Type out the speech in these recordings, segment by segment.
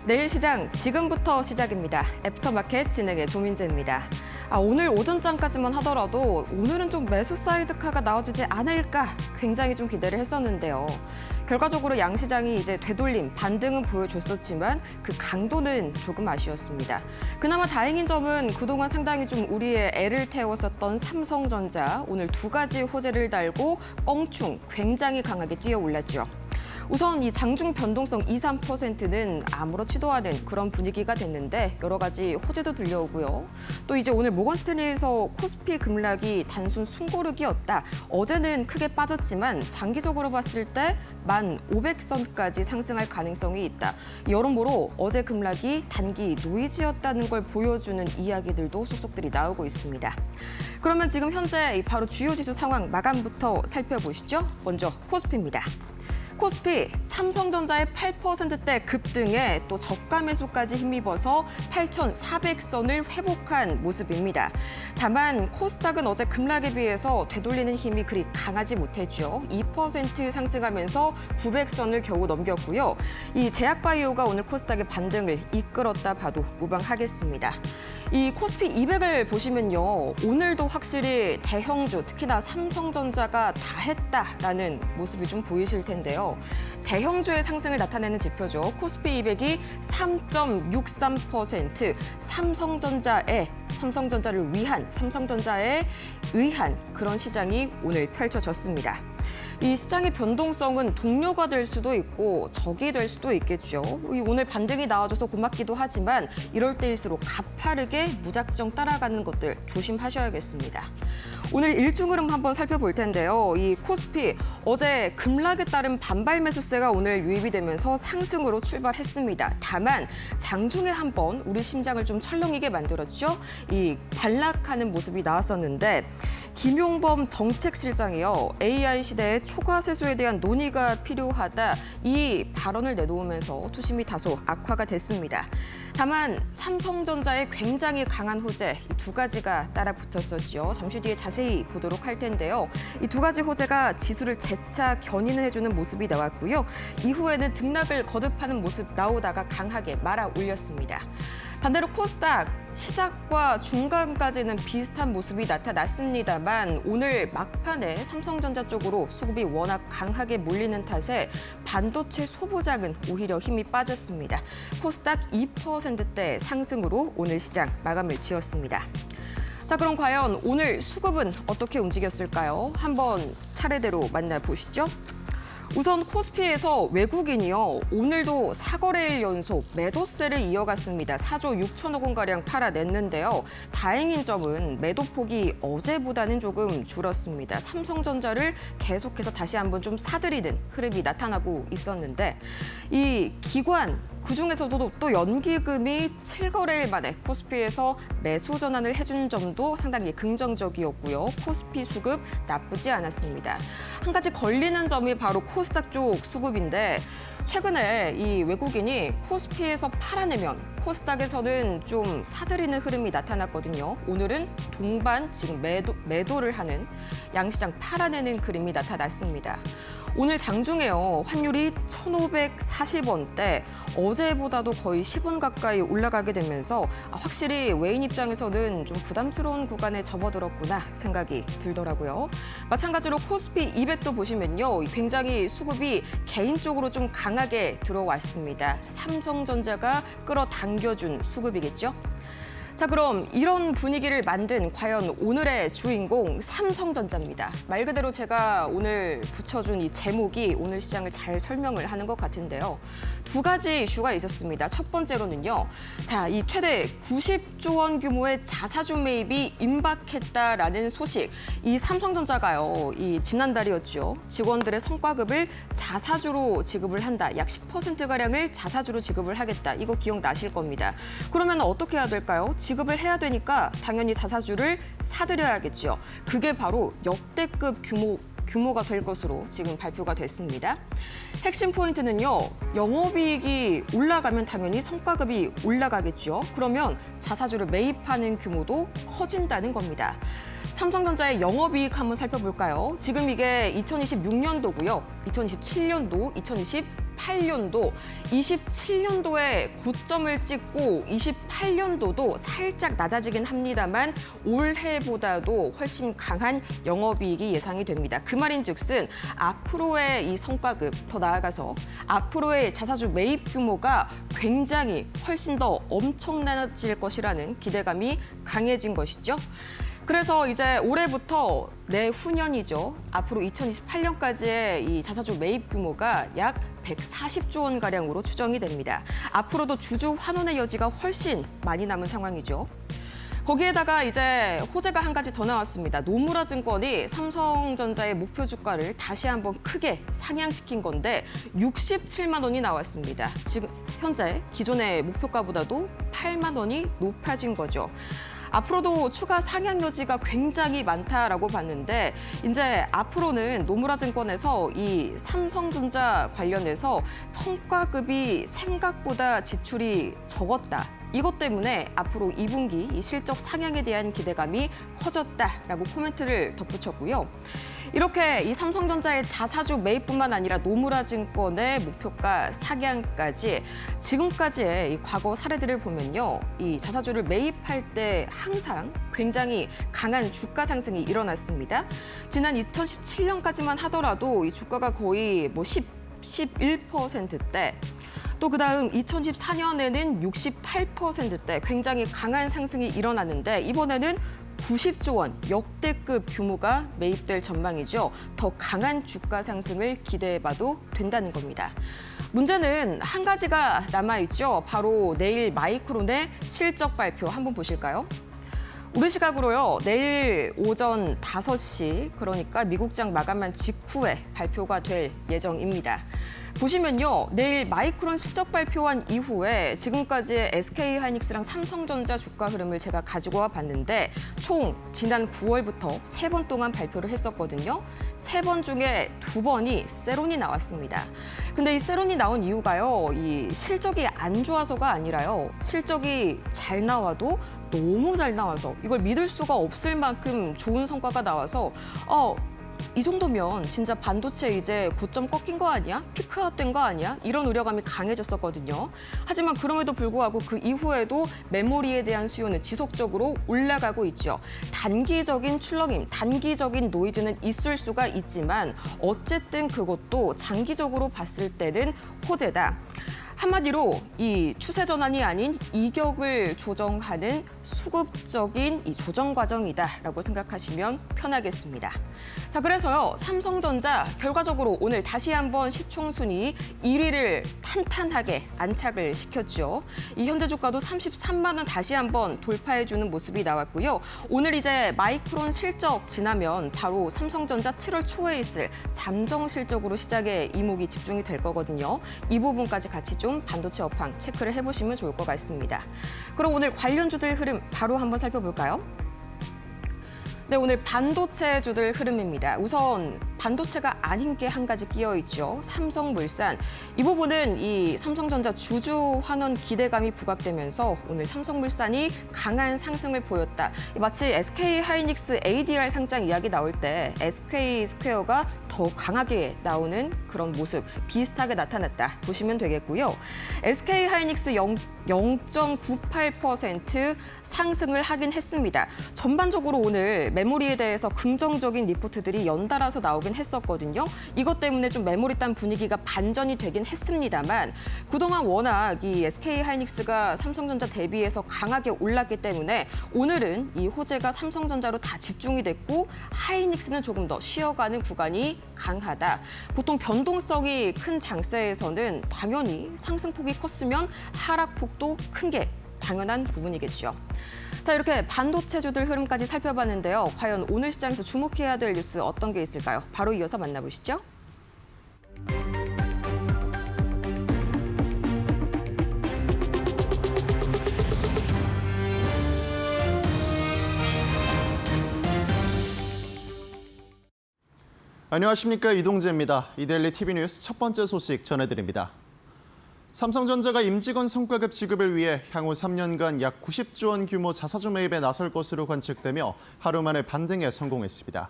내일 시장 지금부터 시작입니다. 애프터마켓 진행의 조민재입니다. 오늘 오전장까지만 하더라도 오늘은 좀 매수 사이드카가 나와주지 않을까 굉장히 좀 기대를 했었는데요. 결과적으로 양시장이 이제 되돌림, 반등은 보여줬었지만 그 강도는 조금 아쉬웠습니다. 그나마 다행인 점은 그동안 상당히 좀 우리의 애를 태웠었던 삼성전자, 오늘 두 가지 호재를 달고 껑충 굉장히 강하게 뛰어올랐죠. 우선 이 장중 변동성 2, 3%는 아무렇지도 않은 그런 분위기가 됐는데 여러 가지 호재도 들려오고요. 또 이제 오늘 모건스탠리에서 코스피 급락이 단순 숨고르기였다. 어제는 크게 빠졌지만 장기적으로 봤을 때 1,500선까지 상승할 가능성이 있다. 여러모로 어제 급락이 단기 노이즈였다는 걸 보여주는 이야기들도 속속들이 나오고 있습니다. 그러면 지금 현재 바로 주요 지수 상황 마감부터 살펴보시죠. 먼저 코스피입니다. 코스피 삼성전자의 8%대 급등에 또 저가 매수까지 힘입어서 8,400선을 회복한 모습입니다. 다만 코스닥은 어제 급락에 비해서 되돌리는 힘이 그리 강하지 못했죠. 2% 상승하면서 900선을 겨우 넘겼고요. 이 제약바이오가 오늘 코스닥의 반등을 이끌었다 봐도 무방하겠습니다. 이 코스피 200을 보시면요. 오늘도 확실히 대형주, 특히나 삼성전자가 다 했다라는 모습이 좀 보이실 텐데요. 대형주의 상승을 나타내는 지표죠. 코스피 200이 3.63%, 삼성전자를 위한, 삼성전자에 의한 그런 시장이 오늘 펼쳐졌습니다. 이 시장의 변동성은 동료가 될 수도 있고 적이 될 수도 있겠죠. 오늘 반등이 나와줘서 고맙기도 하지만 이럴 때일수록 가파르게 무작정 따라가는 것들 조심하셔야겠습니다. 오늘 일중 흐름 한번 살펴볼 텐데요. 이 코스피 어제 급락에 따른 반발 매수세가 오늘 유입이 되면서 상승으로 출발했습니다. 다만 장중에 한번 우리 심장을 좀 철렁이게 만들었죠. 이 반락하는 모습이 나왔었는데 김용범 정책실장이요. AI 시대의 초과 세수에 대한 논의가 필요하다. 이 발언을 내놓으면서 투심이 다소 악화가 됐습니다. 다만 삼성전자의 굉장히 강한 호재 이 두 가지가 따라 붙었었죠. 잠시 뒤에 자세히 보도록 할 텐데요. 이 두 가지 호재가 지수를 재차 견인해주는 모습이 나왔고요. 이후에는 등락을 거듭하는 모습 나오다가 강하게 말아 올렸습니다. 반대로 코스닥 시작과 중간까지는 비슷한 모습이 나타났습니다만 오늘 막판에 삼성전자 쪽으로 수급이 워낙 강하게 몰리는 탓에 반도체 소보장은 오히려 힘이 빠졌습니다. 코스닥 2%대 상승으로 오늘 시장 마감을 지었습니다. 자, 그럼 과연 오늘 수급은 어떻게 움직였을까요? 한번 차례대로 만나보시죠. 우선 코스피에서 외국인이요. 오늘도 4거래일 연속 매도세를 이어갔습니다. 4조 6천억 원가량 팔아냈는데요. 다행인 점은 매도폭이 어제보다는 조금 줄었습니다. 삼성전자를 계속해서 다시 한번 좀 사들이는 흐름이 나타나고 있었는데 이 기관 그중에서도 또 연기금이 7거래일 만에 코스피에서 매수 전환을 해준 점도 상당히 긍정적이었고요. 코스피 수급 나쁘지 않았습니다. 한 가지 걸리는 점이 바로 코스닥 쪽 수급인데 최근에 이 외국인이 코스피에서 팔아내면 코스닥에서는 좀 사들이는 흐름이 나타났거든요. 오늘은 동반 지금 매도를 하는 양시장 팔아내는 그림이 나타났습니다. 오늘 장중에요. 환율이 1,540원대, 어제보다도 거의 10원 가까이 올라가게 되면서 확실히 외인 입장에서는 좀 부담스러운 구간에 접어들었구나 생각이 들더라고요. 마찬가지로 코스피 200도 보시면요. 굉장히 수급이 개인적으로 좀 강하게 들어왔습니다. 삼성전자가 끌어당겨준 수급이겠죠. 자, 그럼 이런 분위기를 만든 과연 오늘의 주인공 삼성전자입니다. 말 그대로 제가 오늘 붙여준 이 제목이 오늘 시장을 잘 설명을 하는 것 같은데요. 두 가지 이슈가 있었습니다. 첫 번째로는요. 자, 이 최대 90조 원 규모의 자사주 매입이 임박했다라는 소식. 이 삼성전자가요. 이 지난달이었죠. 직원들의 성과급을 자사주로 지급을 한다. 약 10%가량을 자사주로 지급을 하겠다. 이거 기억나실 겁니다. 그러면 어떻게 해야 될까요? 지급을 해야 되니까 당연히 자사주를 사들여야겠죠. 그게 바로 역대급 규모가 될 것으로 지금 발표가 됐습니다. 핵심 포인트는요. 영업이익이 올라가면 당연히 성과급이 올라가겠죠. 그러면 자사주를 매입하는 규모도 커진다는 겁니다. 삼성전자의 영업이익 한번 살펴볼까요? 지금 이게 2026년도고요. 2027년도, 28년도, 27년도에 고점을 찍고 28년도도 살짝 낮아지긴 합니다만 올해보다도 훨씬 강한 영업이익이 예상이 됩니다. 그 말인즉슨 앞으로의 이 성과급, 더 나아가서 앞으로의 자사주 매입 규모가 굉장히 훨씬 더 엄청나질 것이라는 기대감이 강해진 것이죠. 그래서 이제 올해부터 내후년이죠. 앞으로 2028년까지의 이 자사주 매입 규모가 약 140조 원 가량으로 추정이 됩니다. 앞으로도 주주 환원의 여지가 훨씬 많이 남은 상황이죠. 거기에다가 이제 호재가 한 가지 더 나왔습니다. 노무라 증권이 삼성전자의 목표 주가를 다시 한번 크게 상향시킨 건데 67만 원이 나왔습니다. 지금 현재 기존의 목표가보다도 8만 원이 높아진 거죠. 앞으로도 추가 상향 여지가 굉장히 많다라고 봤는데 이제 앞으로는 노무라 증권에서 이 삼성전자 관련해서 성과급이 생각보다 지출이 적었다. 이것 때문에 앞으로 2분기 이 실적 상향에 대한 기대감이 커졌다라고 코멘트를 덧붙였고요. 이렇게 이 삼성전자의 자사주 매입뿐만 아니라 노무라 증권의 목표가 상향까지 지금까지의 이 과거 사례들을 보면요. 이 자사주를 매입할 때 항상 굉장히 강한 주가 상승이 일어났습니다. 지난 2017년까지만 하더라도 이 주가가 거의 11%대, 또 그다음 2014년에는 68%대 굉장히 강한 상승이 일어났는데 이번에는 90조 원 역대급 규모가 매입될 전망이죠. 더 강한 주가 상승을 기대해봐도 된다는 겁니다. 문제는 한 가지가 남아있죠. 바로 내일 마이크론의 실적 발표 한번 보실까요? 우리 시각으로요. 내일 오전 5시, 그러니까 미국장 마감한 직후에 발표가 될 예정입니다. 보시면요. 내일 마이크론 실적 발표한 이후에 지금까지의 SK하이닉스랑 삼성전자 주가 흐름을 제가 가지고 와 봤는데 총 지난 9월부터 3번 동안 발표를 했었거든요. 3번 중에 2번이 세론이 나왔습니다. 근데 이 세론이 나온 이유가요. 이 실적이 안 좋아서가 아니라요. 실적이 잘 나와도 너무 잘 나와서 이걸 믿을 수가 없을 만큼 좋은 성과가 나와서 이 정도면 진짜 반도체 이제 고점 꺾인 거 아니야? 피크아웃된 거 아니야? 이런 우려감이 강해졌었거든요. 하지만 그럼에도 불구하고 그 이후에도 메모리에 대한 수요는 지속적으로 올라가고 있죠. 단기적인 출렁임, 단기적인 노이즈는 있을 수가 있지만 어쨌든 그것도 장기적으로 봤을 때는 호재다. 한마디로 이 추세 전환이 아닌 이격을 조정하는 수급적인 이 조정 과정이다라고 생각하시면 편하겠습니다. 자, 그래서요. 삼성전자 결과적으로 오늘 다시 한번 시총순위 1위를 탄탄하게 안착을 시켰죠. 이 현재 주가도 33만 원 다시 한번 돌파해주는 모습이 나왔고요. 오늘 이제 마이크론 실적 지나면 바로 삼성전자 7월 초에 있을 잠정 실적으로 시작에 이목이 집중이 될 거거든요. 이 부분까지 같이 좀 반도체 업황 체크를 해보시면 좋을 것 같습니다. 그럼 오늘 관련주들 흐름 바로 한번 살펴볼까요? 네, 오늘 반도체주들 흐름입니다. 우선 반도체가 아닌 게 한 가지 끼어 있죠. 삼성물산. 이 부분은 이 삼성전자 주주 환원 기대감이 부각되면서 오늘 삼성물산이 강한 상승을 보였다. 마치 SK하이닉스 ADR 상장 이야기 나올 때 SK스퀘어가 더 강하게 나오는 그런 모습 비슷하게 나타났다 보시면 되겠고요. SK하이닉스 0.98% 상승을 하긴 했습니다. 전반적으로 오늘 메모리에 대해서 긍정적인 리포트들이 연달아서 나오긴 했었거든요. 이것 때문에 좀 메모리단 분위기가 반전이 되긴 했습니다만 그동안 워낙 이 SK하이닉스가 삼성전자 대비해서 강하게 올랐기 때문에 오늘은 이 호재가 삼성전자로 다 집중이 됐고 하이닉스는 조금 더 쉬어가는 구간이 강하다. 보통 변동성이 큰 장세에서는 당연히 상승폭이 컸으면 하락폭도 큰 게 당연한 부분이겠죠. 자, 이렇게 반도체주들 흐름까지 살펴봤는데요. 과연 오늘 시장에서 주목해야 될 뉴스 어떤 게 있을까요? 바로 이어서 만나보시죠. 안녕하십니까, 이동재입니다. 이데일리 TV 뉴스 첫 번째 소식 전해드립니다. 삼성전자가 임직원 성과급 지급을 위해 향후 3년간 약 90조 원 규모 자사주 매입에 나설 것으로 관측되며 하루 만에 반등에 성공했습니다.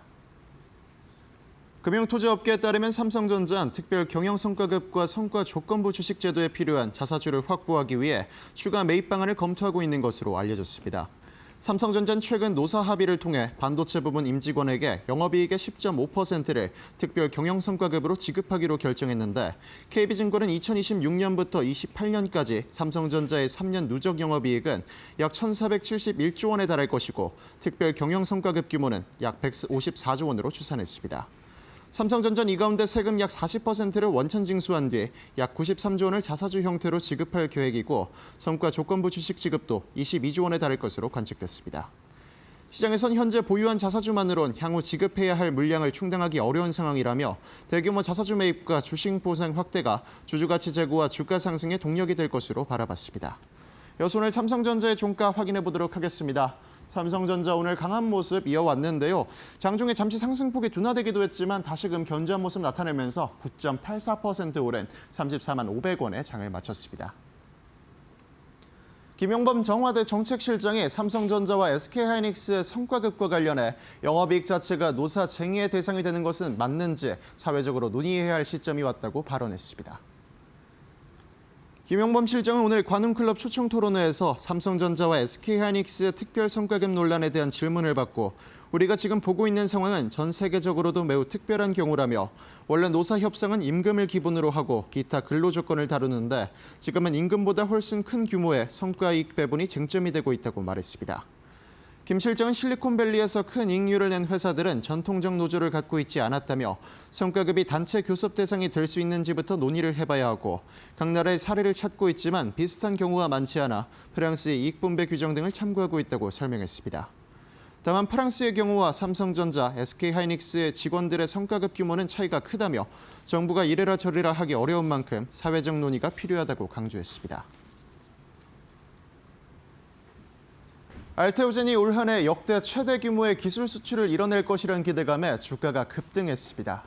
금융토지업계에 따르면 삼성전자는 특별 경영성과급과 성과조건부 주식제도에 필요한 자사주를 확보하기 위해 추가 매입 방안을 검토하고 있는 것으로 알려졌습니다. 삼성전자는 최근 노사 합의를 통해 반도체 부문 임직원에게 영업이익의 10.5%를 특별 경영성과급으로 지급하기로 결정했는데 KB증권은 2026년부터 28년까지 삼성전자의 3년 누적 영업이익은 약 1,471조 원에 달할 것이고 특별 경영성과급 규모는 약 154조 원으로 추산했습니다. 삼성전자는 이 가운데 세금 약 40%를 원천 징수한 뒤 약 93조 원을 자사주 형태로 지급할 계획이고 성과 조건부 주식 지급도 22조 원에 달할 것으로 관측됐습니다. 시장에선 현재 보유한 자사주만으론 향후 지급해야 할 물량을 충당하기 어려운 상황이라며 대규모 자사주 매입과 주식 보상 확대가 주주가치 제고와 주가 상승의 동력이 될 것으로 바라봤습니다. 이어서 오늘 삼성전자의 종가 확인해 보도록 하겠습니다. 삼성전자 오늘 강한 모습 이어왔는데요. 장중에 잠시 상승폭이 둔화되기도 했지만 다시금 견조한 모습 나타내면서 9.84% 오른 34만 500원에 장을 마쳤습니다. 김용범 정화대 정책실장이 삼성전자와 SK하이닉스의 성과급과 관련해 영업이익 자체가 노사 쟁의의 대상이 되는 것은 맞는지 사회적으로 논의해야 할 시점이 왔다고 발언했습니다. 김용범 실장은 오늘 관훈클럽 초청 토론회에서 삼성전자와 SK하이닉스의 특별 성과급 논란에 대한 질문을 받고 우리가 지금 보고 있는 상황은 전 세계적으로도 매우 특별한 경우라며 원래 노사 협상은 임금을 기본으로 하고 기타 근로 조건을 다루는데 지금은 임금보다 훨씬 큰 규모의 성과이익 배분이 쟁점이 되고 있다고 말했습니다. 김 실장은 실리콘밸리에서 큰 이익률을 낸 회사들은 전통적 노조를 갖고 있지 않았다며 성과급이 단체 교섭 대상이 될 수 있는지부터 논의를 해봐야 하고 각 나라의 사례를 찾고 있지만 비슷한 경우가 많지 않아 프랑스의 이익분배 규정 등을 참고하고 있다고 설명했습니다. 다만 프랑스의 경우와 삼성전자, SK하이닉스의 직원들의 성과급 규모는 차이가 크다며 정부가 이래라 저래라 하기 어려운 만큼 사회적 논의가 필요하다고 강조했습니다. 알테오젠이 올 한 해 역대 최대 규모의 기술 수출을 이뤄낼 것이라는 기대감에 주가가 급등했습니다.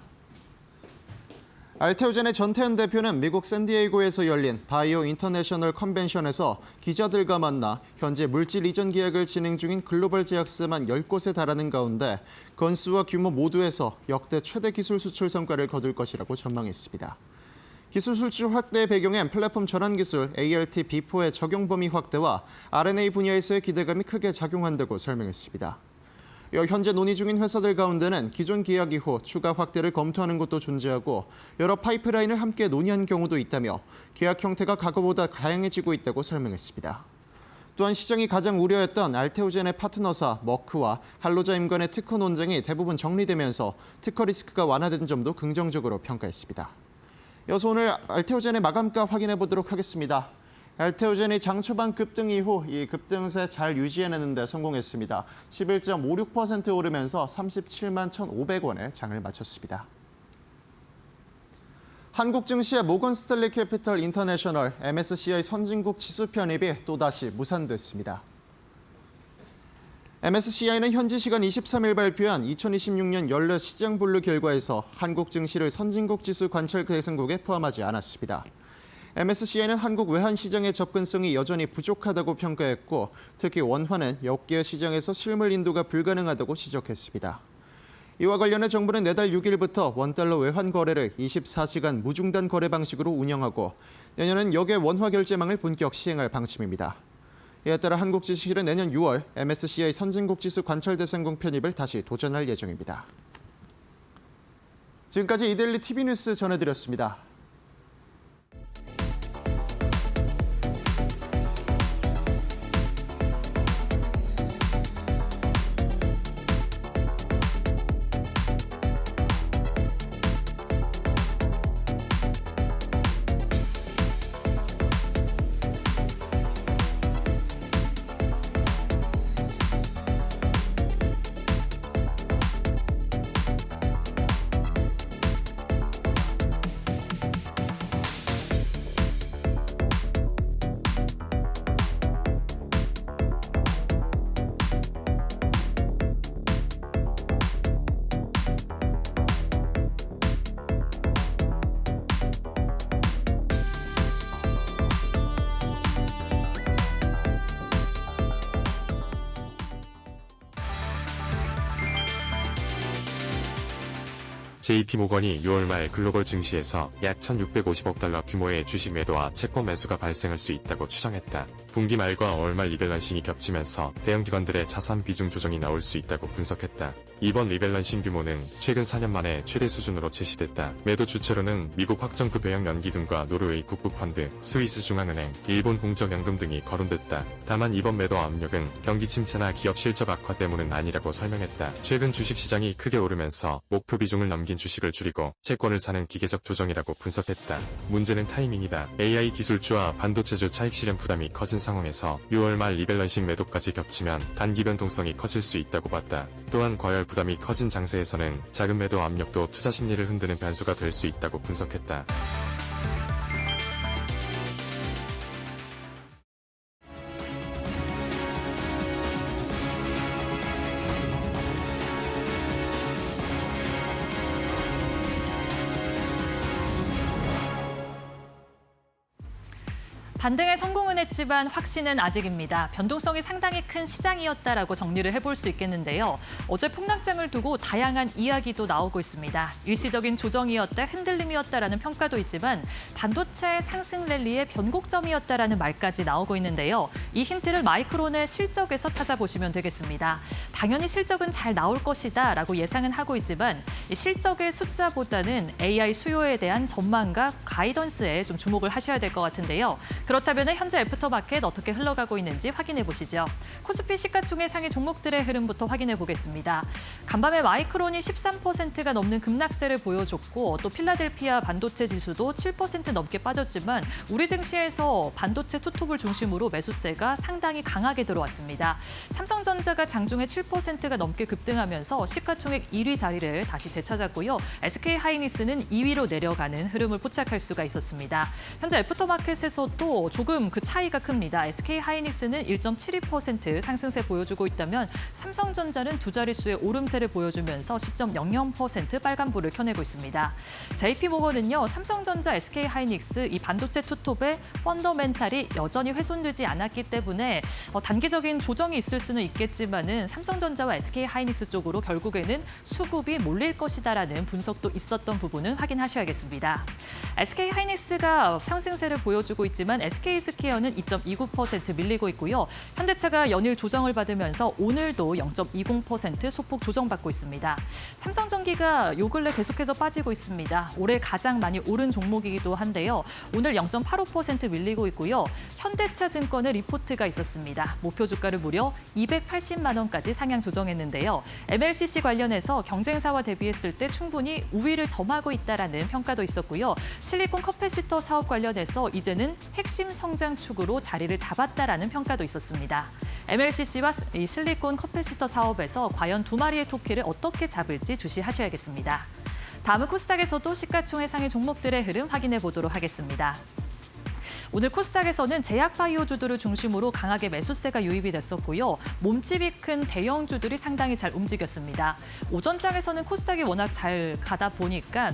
알테오젠의 전태현 대표는 미국 샌디에이고에서 열린 바이오 인터내셔널 컨벤션에서 기자들과 만나 현재 물질 이전 계약을 진행 중인 글로벌 제약사만 10곳에 달하는 가운데 건수와 규모 모두에서 역대 최대 기술 수출 성과를 거둘 것이라고 전망했습니다. 기술 수출 확대의 배경엔 플랫폼 전환 기술 ALT-B4의 적용 범위 확대와 RNA 분야에서의 기대감이 크게 작용한다고 설명했습니다. 이어 현재 논의 중인 회사들 가운데는 기존 계약 이후 추가 확대를 검토하는 곳도 존재하고 여러 파이프라인을 함께 논의한 경우도 있다며 계약 형태가 과거보다 다양해지고 있다고 설명했습니다. 또한 시장이 가장 우려했던 알테오젠의 파트너사 머크와 할로자임 간의 특허 논쟁이 대부분 정리되면서 특허 리스크가 완화된 점도 긍정적으로 평가했습니다. 이어서 오늘 알테오젠의 마감가 확인해 보도록 하겠습니다. 알테오젠이 장 초반 급등 이후 이 급등세 잘 유지해내는 데 성공했습니다. 11.56% 오르면서 37만 1,500원에 장을 마쳤습니다. 한국 증시의 모건 스탠리 캐피털 인터내셔널 MSCI 선진국 지수 편입이 또다시 무산됐습니다. MSCI는 현지 시간 23일 발표한 2026년 연례 시장 분류 결과에서 한국 증시를 선진국 지수 관찰 대상국에 포함하지 않았습니다. MSCI는 한국 외환 시장의 접근성이 여전히 부족하다고 평가했고 특히 원화는 역기업 시장에서 실물 인도가 불가능하다고 지적했습니다. 이와 관련해 정부는 내달 6일부터 원달러 외환 거래를 24시간 무중단 거래 방식으로 운영하고 내년은 역의 원화 결제망을 본격 시행할 방침입니다. 이에 따라 한국 증시는 내년 6월 MSCI 선진국 지수 관찰 대상국 편입을 다시 도전할 예정입니다. 지금까지 이데일리 TV 뉴스 전해드렸습니다. JP모건이 6월 말 글로벌 증시에서 약 1,650억 달러 규모의 주식 매도와 채권 매수가 발생할 수 있다고 추정했다. 분기 말과 월 말 리밸런싱이 겹치면서 대형 기관들의 자산 비중 조정이 나올 수 있다고 분석했다. 이번 리밸런싱 규모는 최근 4년 만에 최대 수준으로 제시됐다. 매도 주체로는 미국 확정급 외형 연기금과 노르웨이 국부펀드, 스위스 중앙은행, 일본 공적연금 등이 거론됐다. 다만 이번 매도 압력은 경기 침체나 기업 실적 악화 때문은 아니라고 설명했다. 최근 주식시장이 크게 오르면서 목표 비중을 넘긴 주식을 줄이고 채권을 사는 기계적 조정이라고 분석했다. 문제는 타이밍이다. AI 기술주와 반도체주 차익 실현 부담이 커진 상황에서 6월 말 리밸런싱 매도까지 겹치면 단기 변동성이 커질 수 있다고 봤다. 또한 과열 부담이 커진 장세에서는 작은 매도 압력도 투자 심리를 흔드는 변수가 될 수 있다고 분석했다. 반등에 성공은 했지만 확신은 아직입니다. 변동성이 상당히 큰 시장이었다라고 정리를 해볼 수 있겠는데요. 어제 폭락장을 두고 다양한 이야기도 나오고 있습니다. 일시적인 조정이었다, 흔들림이었다라는 평가도 있지만 반도체 상승 랠리의 변곡점이었다라는 말까지 나오고 있는데요. 이 힌트를 마이크론의 실적에서 찾아보시면 되겠습니다. 당연히 실적은 잘 나올 것이다라고 예상은 하고 있지만 이 실적의 숫자보다는 AI 수요에 대한 전망과 가이던스에 좀 주목을 하셔야 될 것 같은데요. 그렇다면 현재 애프터마켓 어떻게 흘러가고 있는지 확인해 보시죠. 코스피 시가총액 상위 종목들의 흐름부터 확인해 보겠습니다. 간밤에 마이크론이 13%가 넘는 급락세를 보여줬고 또 필라델피아 반도체 지수도 7% 넘게 빠졌지만 우리 증시에서 반도체 투톱을 중심으로 매수세가 상당히 강하게 들어왔습니다. 삼성전자가 장중에 7%가 넘게 급등하면서 시가총액 1위 자리를 다시 되찾았고요. SK하이닉스는 2위로 내려가는 흐름을 포착할 수가 있었습니다. 현재 애프터마켓에서도 조금 그 차이가 큽니다. SK하이닉스는 1.72% 상승세 보여주고 있다면 삼성전자는 두 자릿수의 오름세를 보여주면서 10.00% 빨간불을 켜내고 있습니다. JP모건은요, 삼성전자, SK하이닉스 이 반도체 투톱의 펀더멘탈이 여전히 훼손되지 않았기 때문에 단기적인 조정이 있을 수는 있겠지만은 삼성전자와 SK하이닉스 쪽으로 결국에는 수급이 몰릴 것이다라는 분석도 있었던 부분은 확인하셔야겠습니다. SK하이닉스가 상승세를 보여주고 있지만 SK스퀘어는 2.29% 밀리고 있고요. 현대차가 연일 조정을 받으면서 오늘도 0.20% 소폭 조정받고 있습니다. 삼성전기가 요 근래 계속해서 빠지고 있습니다. 올해 가장 많이 오른 종목이기도 한데요. 오늘 0.85% 밀리고 있고요. 현대차증권의 리포트가 있었습니다. 목표 주가를 무려 280만 원까지 상향 조정했는데요. MLCC 관련해서 경쟁사와 대비했을 때 충분히 우위를 점하고 있다라는 평가도 있었고요. 실리콘 커패시터 사업 관련해서 이제는 핵심 성장축으로 자리를 잡았다라는 평가도 있었습니다. MLCC와 이 실리콘 커패시터 사업에서 과연 두 마리의 토끼를 어떻게 잡을지 주시하셔야겠습니다. 다음은 코스닥에서도 시가총액 상위 종목들의 흐름 확인해 보도록 하겠습니다. 오늘 코스닥에서는 제약바이오주들을 중심으로 강하게 매수세가 유입이 됐었고요. 몸집이 큰 대형주들이 상당히 잘 움직였습니다. 오전장에서는 코스닥이 워낙 잘 가다 보니까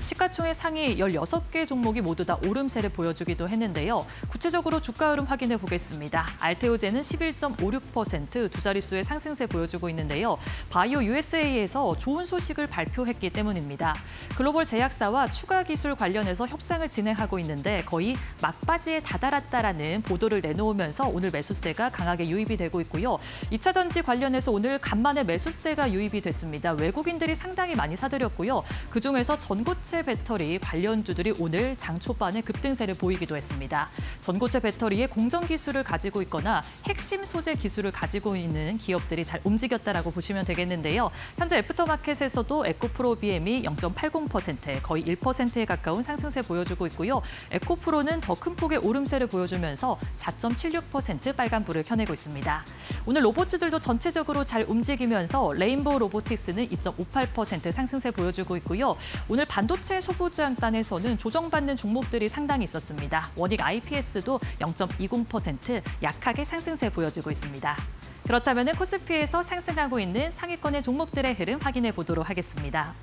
시가총액 상위 16개 종목이 모두 다 오름세를 보여주기도 했는데요. 구체적으로 주가 흐름 확인해 보겠습니다. 알테오제는 11.56% 두 자릿수의 상승세 보여주고 있는데요. 바이오 USA에서 좋은 소식을 발표했기 때문입니다. 글로벌 제약사와 추가 기술 관련해서 협상을 진행하고 있는데 거의 막바지에 다다랐다라는 보도를 내놓으면서 오늘 매수세가 강하게 유입이 되고 있고요. 2차 전지 관련해서 오늘 간만에 매수세가 유입이 됐습니다. 외국인들이 상당히 많이 사들였고요. 그중에서 전고체 배터리 관련주들이 오늘 장 초반에 급등세를 보이기도 했습니다. 전고체 배터리의 공정 기술을 가지고 있거나 핵심 소재 기술을 가지고 있는 기업들이 잘 움직였다라고 보시면 되겠는데요. 현재 애프터마켓에서도 에코프로비엠이 0.80% 거의 1%에 가까운 상승세 보여주고 있고요. 에코프로는 더 큰 폭의 오름세를 보여주면서 4.76% 빨간불을 켜내고 있습니다. 오늘 로봇주들도 전체적으로 잘 움직이면서 레인보우 로보틱스는 2.58% 상승세 보여주고 있고요. 오늘 반도체 소부장단에서는 조정받는 종목들이 상당히 있었습니다. 원익 IPS도 0.20% 약하게 상승세 보여주고 있습니다. 그렇다면 코스피에서 상승하고 있는 상위권의 종목들의 흐름 확인해 보도록 하겠습니다.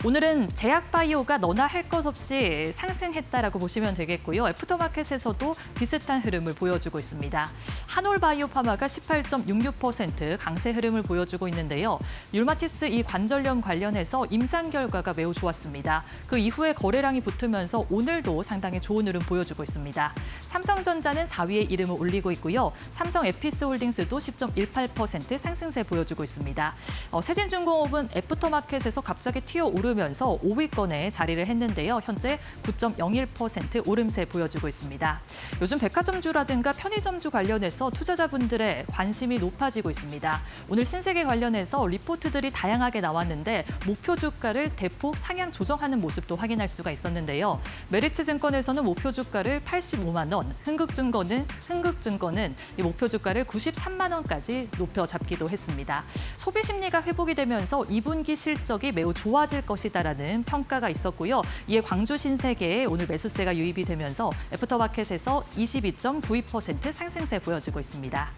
오늘은 제약바이오가 너나 할 것 없이 상승했다라고 보시면 되겠고요. 애프터마켓에서도 비슷한 흐름을 보여주고 있습니다. 한올바이오파마가 18.66% 강세 흐름을 보여주고 있는데요. 율마티스 이 관절염 관련해서 임상 결과가 매우 좋았습니다. 그 이후에 거래량이 붙으면서 오늘도 상당히 좋은 흐름 보여주고 있습니다. 삼성전자는 4위에 이름을 올리고 있고요. 삼성 에피스홀딩스도 10.18% 상승세 보여주고 있습니다. 세진중공업은 애프터마켓에서 갑자기 튀어오르면서 5위권에 자리를 했는데요. 현재 9.01% 오름세 보여주고 있습니다. 요즘 백화점주라든가 편의점주 관련해서 투자자분들의 관심이 높아지고 있습니다. 오늘 신세계 관련해서 리포트들이 다양하게 나왔는데 목표 주가를 대폭 상향 조정하는 모습도 확인할 수가 있었는데요. 메리츠증권에서는 목표 주가를 85만 원, 흥국증권은 이 목표 주가를 93만 원까지 높여 잡기도 했습니다. 소비 심리가 회복이 되면서 2분기 실적이 매우 좋아질 것이다라는 평가가 있었고요. 이에 광주 신세계에 오늘 매수세가 유입이 되면서 애프터마켓에서 22.92% 상승세 보여주고 있습니다.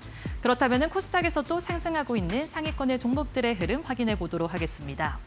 그렇다면 코스닥에서도 상승하고 있는 상위권의 종목들의 흐름 확인해 보도록 하겠습니다.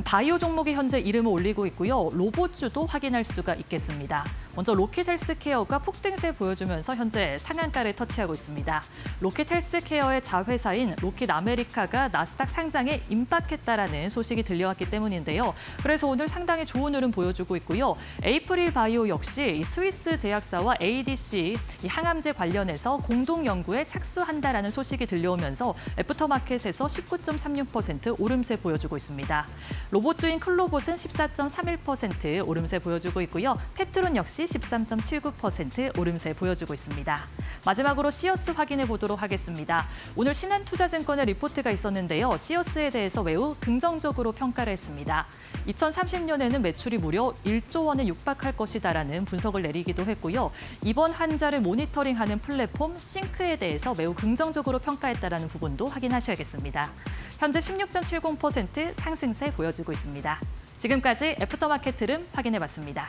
바이오 종목이 현재 이름을 올리고 있고요. 로봇주도 확인할 수가 있겠습니다. 먼저 로킷 헬스케어가 폭등세 보여주면서 현재 상한가를 터치하고 있습니다. 로킷 헬스케어의 자회사인 로킷 아메리카가 나스닥 상장에 임박했다라는 소식이 들려왔기 때문인데요. 그래서 오늘 상당히 좋은 흐름 보여주고 있고요. 에이프릴 바이오 역시 스위스 제약사와 ADC 이 항암제 관련해서 공동 연구에 착수한다라는 소식이 들려오면서 애프터마켓에서 19.36% 오름세 보여주고 있습니다. 로봇주인 클로봇은 14.31% 오름세 보여주고 있고요. 펩트론 역시 13.79% 오름세 보여주고 있습니다. 마지막으로 시어스 확인해 보도록 하겠습니다. 오늘 신한투자증권의 리포트가 있었는데요. 시어스에 대해서 매우 긍정적으로 평가를 했습니다. 2030년에는 매출이 무려 1조 원에 육박할 것이다라는 분석을 내리기도 했고요. 입원 환자를 모니터링하는 플랫폼 싱크에 대해서 매우 긍정적으로 평가했다라는 부분도 확인하셔야겠습니다. 현재 16.70% 상승세 보여주고 있습니다. 지금까지 애프터마켓 흐름 확인해봤습니다.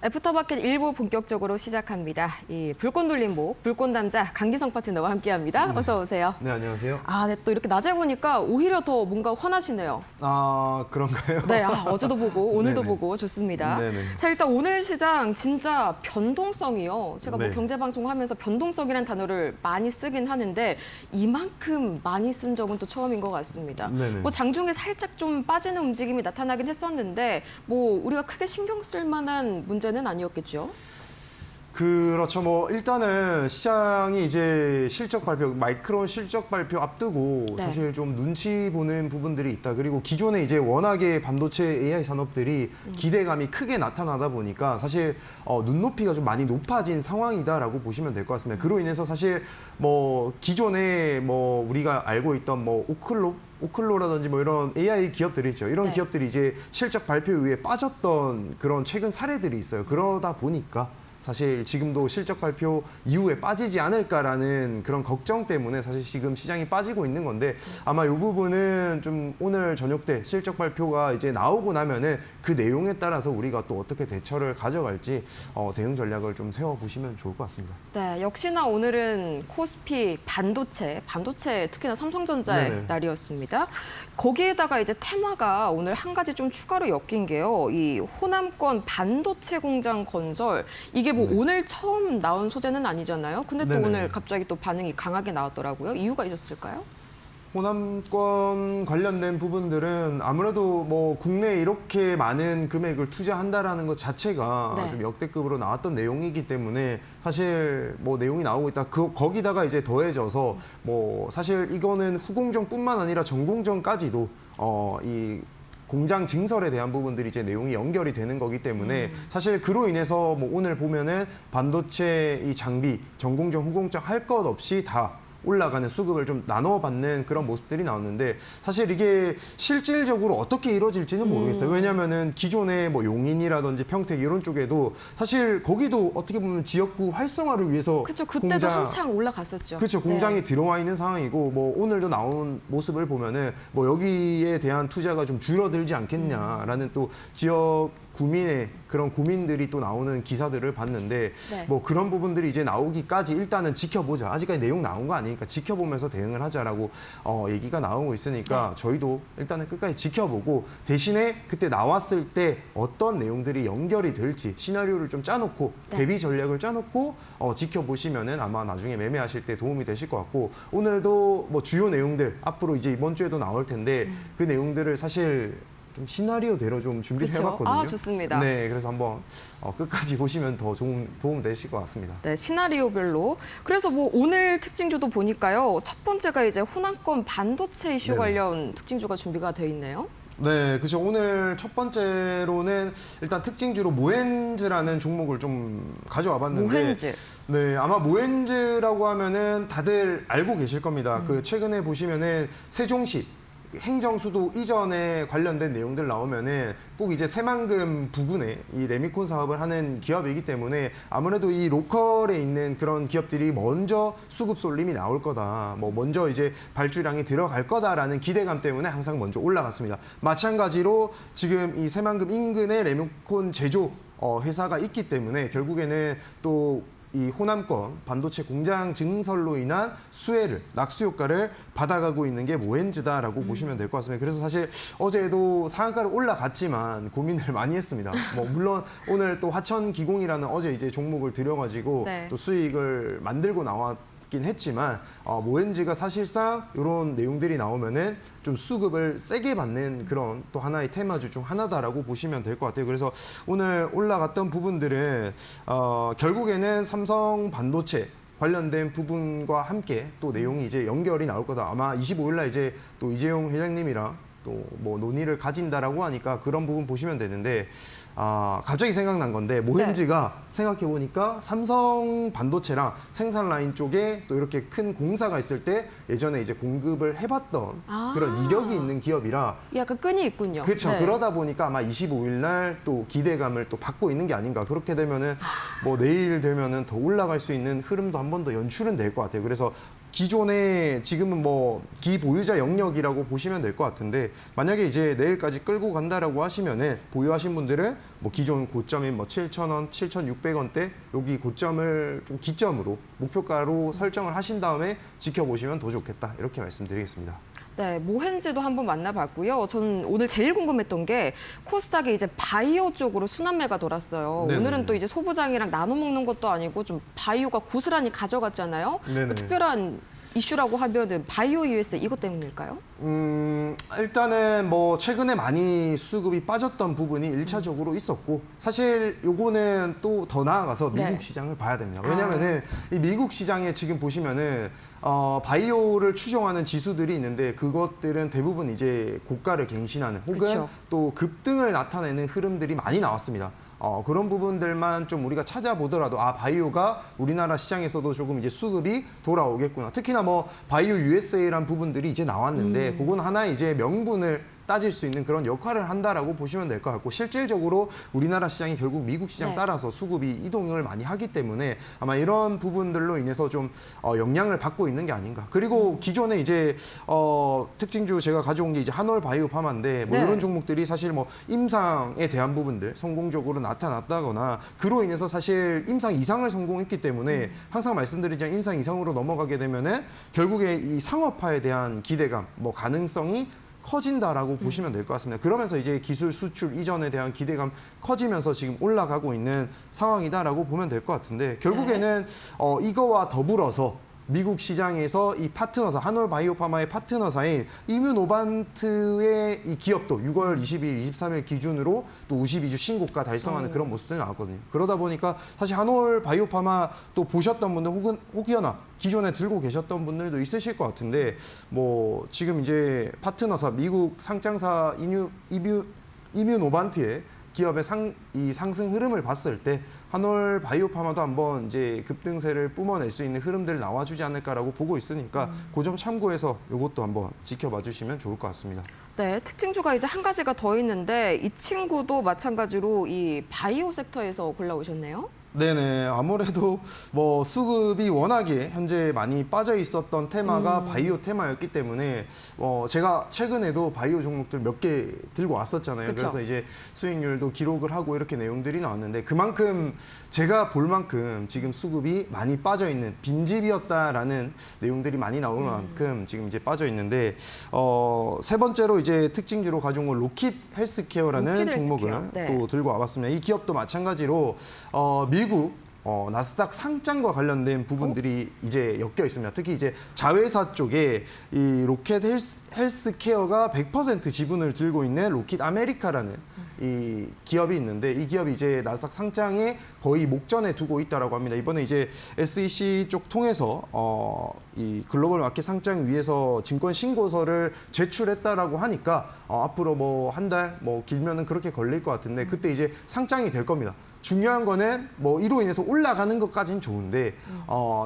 애프터마켓 1부 본격적으로 시작합니다. 이 불꽃놀림목, 불꽃남자 강기성 파트너와 함께합니다. 어서 오세요. 네, 안녕하세요. 네, 또 이렇게 낮에 보니까 오히려 더 뭔가 환하시네요. 아, 그런가요? 네, 어제도 보고 오늘도 네네. 보고 좋습니다. 네네. 자, 일단 오늘 시장 진짜 변동성이요. 제가 뭐 네. 경제방송 하면서 변동성이라는 단어를 많이 쓰긴 하는데 이만큼 많이 쓴 적은 또 처음인 것 같습니다. 네네. 뭐 장중에 살짝 좀 빠지는 움직임이 나타나긴 했었는데 뭐 우리가 크게 신경 쓸 만한 문제는 아니었겠죠? 그렇죠. 뭐 일단은 시장이 이제 실적 발표, 마이크론 실적 발표 앞두고 네. 사실 좀 눈치 보는 부분들이 있다. 그리고 기존에 이제 워낙에 반도체 AI 산업들이 기대감이 크게 나타나다 보니까 사실 눈높이가 좀 많이 높아진 상황이다라고 보시면 될 것 같습니다. 그로 인해서 사실 뭐 기존에 뭐 우리가 알고 있던 뭐 오클로라든지 뭐 이런 AI 기업들이 있죠. 이런 네. 기업들이 이제 실적 발표 이후에 빠졌던 그런 최근 사례들이 있어요. 그러다 보니까 사실 지금도 실적 발표 이후에 빠지지 않을까라는 그런 걱정 때문에 사실 지금 시장이 빠지고 있는 건데 아마 이 부분은 좀 오늘 저녁 때 실적 발표가 이제 나오고 나면은 그 내용에 따라서 우리가 또 어떻게 대처를 가져갈지 대응 전략을 좀 세워보시면 좋을 것 같습니다. 네, 역시나 오늘은 코스피 반도체 특히나 삼성전자의 네네. 날이었습니다. 거기에다가 이제 테마가 오늘 한 가지 좀 추가로 엮인 게요. 이 호남권 반도체 공장 건설 이게 뭐 오늘 처음 나온 소재는 아니잖아요. 근데 또 네네. 오늘 갑자기 또 반응이 강하게 나왔더라고요. 이유가 있었을까요? 호남권 관련된 부분들은 아무래도 뭐 국내에 이렇게 많은 금액을 투자한다라는 것 자체가 네. 좀 역대급으로 나왔던 내용이기 때문에 사실 뭐 내용이 나오고 있다. 거기다가 이제 더해져서 뭐 사실 이거는 후공정뿐만 아니라 전공정까지도 이 공장 증설에 대한 부분들이 이제 내용이 연결이 되는 거기 때문에 사실 그로 인해서 뭐 오늘 보면은 반도체 이 장비 전공정 후공정 할 것 없이 다 올라가는 수급을 좀 나눠받는 그런 모습들이 나왔는데 사실 이게 실질적으로 어떻게 이루어질지는 모르겠어요. 왜냐하면은 기존의 뭐 용인이라든지 평택 이런 쪽에도 사실 거기도 어떻게 보면 지역구 활성화를 위해서 그렇죠. 그때도 한창 올라갔었죠. 그렇죠. 네. 공장이 들어와 있는 상황이고 뭐 오늘도 나온 모습을 보면은 뭐 여기에 대한 투자가 좀 줄어들지 않겠냐라는 또 지역 국민의 그런 고민들이 또 나오는 기사들을 봤는데 네. 뭐 그런 부분들이 이제 나오기까지 일단은 지켜보자. 아직까지 내용 나온 거 아니니까 지켜보면서 대응을 하자라고 얘기가 나오고 있으니까 저희도 일단은 끝까지 지켜보고 대신에 그때 나왔을 때 어떤 내용들이 연결이 될지 시나리오를 좀 짜놓고 네. 대비 전략을 짜놓고 지켜보시면은 아마 나중에 매매하실 때 도움이 되실 것 같고 오늘도 뭐 주요 내용들 앞으로 이제 이번 주에도 나올 텐데 그 내용들을 사실 좀 시나리오대로 좀 준비를 그쵸? 해봤거든요. 아, 좋습니다. 네, 그래서 한번 끝까지 보시면 더 좋은 도움 되실 것 같습니다. 네, 시나리오별로. 그래서 뭐 오늘 특징주도 보니까요. 첫 번째가 이제 호남권 반도체 이슈 네네. 관련 특징주가 준비가 돼 있네요. 네, 그렇죠. 오늘 첫 번째로는 일단 특징주로 모엔즈라는 종목을 좀 가져와 봤는데 모헨즈. 네, 아마 모엔즈라고 하면은 다들 알고 계실 겁니다. 그 최근에 보시면은 세종시 행정수도 이전에 관련된 내용들 나오면은 꼭 이제 새만금 부근에 이 레미콘 사업을 하는 기업이기 때문에 아무래도 이 로컬에 있는 그런 기업들이 먼저 수급 쏠림이 나올 거다. 뭐 먼저 이제 발주량이 들어갈 거다라는 기대감 때문에 항상 먼저 올라갔습니다. 마찬가지로 지금 이 새만금 인근에 레미콘 제조 회사가 있기 때문에 결국에는 또 이 호남권 반도체 공장 증설로 인한 수혜를 낙수 효과를 받아가고 있는 게 모엔즈다라고 보시면 될 것 같습니다. 그래서 사실 어제도 상한가로 올라갔지만 고민을 많이 했습니다. 뭐 물론 오늘 또 화천기공이라는 어제 이제 종목을 들여가지고 네. 또 수익을 만들고 나왔긴 했지만 모엔즈가 사실상 이런 내용들이 나오면은 좀 수급을 세게 받는 그런 또 하나의 테마주 중 하나다라고 보시면 될 것 같아요. 그래서 오늘 올라갔던 부분들은 결국에는 삼성 반도체 관련된 부분과 함께 또 내용이 이제 연결이 나올 거다. 아마 25일 날 이제 또 이재용 회장님이랑 또 뭐 논의를 가진다라고 하니까 그런 부분 보시면 되는데 갑자기 생각난 건데 모헨즈가 생각해 보니까 삼성 반도체랑 생산 라인 쪽에 또 이렇게 큰 공사가 있을 때 예전에 이제 공급을 해봤던 그런 이력이 있는 기업이라 약간 끈이 있군요. 그렇죠. 네. 그러다 보니까 아마 25일 날 또 기대감을 또 받고 있는 게 아닌가. 그렇게 되면은 뭐 내일 되면은 더 올라갈 수 있는 흐름도 한 번 더 연출은 될 것 같아요. 그래서 기존에 지금은 뭐 기보유자 영역이라고 보시면 될 것 같은데 만약에 이제 내일까지 끌고 간다라고 하시면은 보유하신 분들은 뭐 기존 고점인 뭐 7,000원, 7,600원대 여기 고점을 좀 기점으로 목표가로 설정을 하신 다음에 지켜보시면 더 좋겠다 이렇게 말씀드리겠습니다. 네, 모헨즈도 한번 만나봤고요. 저는 오늘 제일 궁금했던 게 코스닥에 이제 바이오 쪽으로 순환매가 돌았어요. 네네네. 오늘은 또 이제 소부장이랑 나눠 먹는 것도 아니고 좀 바이오가 고스란히 가져갔잖아요. 네네. 특별한 이슈라고 하면은 바이오 US 이것 때문일까요? 일단은 뭐 최근에 많이 수급이 빠졌던 부분이 1차적으로 있었고 사실 요거는 또 더 나아가서 미국 네. 시장을 봐야 됩니다. 왜냐면은 이 미국 시장에 지금 보시면은 바이오를 추종하는 지수들이 있는데 그것들은 대부분 이제 고가를 갱신하는 혹은 그쵸. 또 급등을 나타내는 흐름들이 많이 나왔습니다. 그런 부분들만 좀 우리가 찾아보더라도 바이오가 우리나라 시장에서도 조금 이제 수급이 돌아오겠구나. 특히나 뭐 바이오 USA란 부분들이 이제 나왔는데 그건 하나의 이제 명분을 따질 수 있는 그런 역할을 한다라고 보시면 될 것 같고 실질적으로 우리나라 시장이 결국 미국 시장 네. 따라서 수급이 이동을 많이 하기 때문에 아마 이런 부분들로 인해서 좀 영향을 받고 있는 게 아닌가. 그리고 기존에 이제 특징주 제가 가져온 게 이제 한올 바이오파마인데 뭐 네. 이런 종목들이 사실 뭐 임상에 대한 부분들 성공적으로 나타났다거나 그로 인해서 사실 임상 이상을 성공했기 때문에 항상 말씀드리지만 임상 이상으로 넘어가게 되면은 결국에 이 상업화에 대한 기대감, 뭐 가능성이 커진다라고 보시면 될 것 같습니다. 그러면서 이제 기술 수출 이전에 대한 기대감 커지면서 지금 올라가고 있는 상황이다라고 보면 될 것 같은데 결국에는 이거와 더불어서 미국 시장에서 이 파트너사, 한올 바이오파마의 파트너사인 이뮤노반트의 이 기업도 6월 22일, 23일 기준으로 또 52주 신고가 달성하는 그런 모습들이 나왔거든요. 그러다 보니까 사실 한올 바이오파마 또 보셨던 분들 혹여나 기존에 들고 계셨던 분들도 있으실 것 같은데 뭐 지금 이제 파트너사, 미국 상장사 이뮤노반트의 기업의 상승 흐름을 봤을 때 한올 바이오파마도 한번 이제 급등세를 뿜어낼 수 있는 흐름들을 나와주지 않을까라고 보고 있으니까 그 점 참고해서 이것도 한번 지켜봐 주시면 좋을 것 같습니다. 네, 특징주가 이제 한 가지가 더 있는데 이 친구도 마찬가지로 이 바이오 섹터에서 골라오셨네요. 네네. 아무래도 뭐 수급이 워낙에 현재 많이 빠져 있었던 테마가 바이오 테마였기 때문에 제가 최근에도 바이오 종목들 몇 개 들고 왔었잖아요. 그쵸. 그래서 이제 수익률도 기록을 하고 이렇게 내용들이 나왔는데 그만큼 제가 볼 만큼 지금 수급이 많이 빠져 있는 빈집이었다라는 내용들이 많이 나올 만큼 지금 이제 빠져 있는데 세 번째로 이제 특징주로 가져온 건 로킷 헬스케어라는 로킷 종목을 헬스케어. 네. 또 들고 와봤습니다. 이 기업도 마찬가지로 미국 나스닥 상장과 관련된 부분들이 이제 엮여 있습니다. 특히 이제 자회사 쪽에 이 로켓 헬스케어가 100% 지분을 들고 있는 로킷 아메리카라는 이 기업이 있는데 이 기업이 이제 나스닥 상장에 거의 목전에 두고 있다라고 합니다. 이번에 이제 SEC 쪽 통해서 이 글로벌 마켓 상장 위해서 증권 신고서를 제출했다라고 하니까 앞으로 뭐 한 달 뭐 길면은 그렇게 걸릴 것 같은데 그때 이제 상장이 될 겁니다. 중요한 거는 뭐 이로 인해서 올라가는 것까지는 좋은데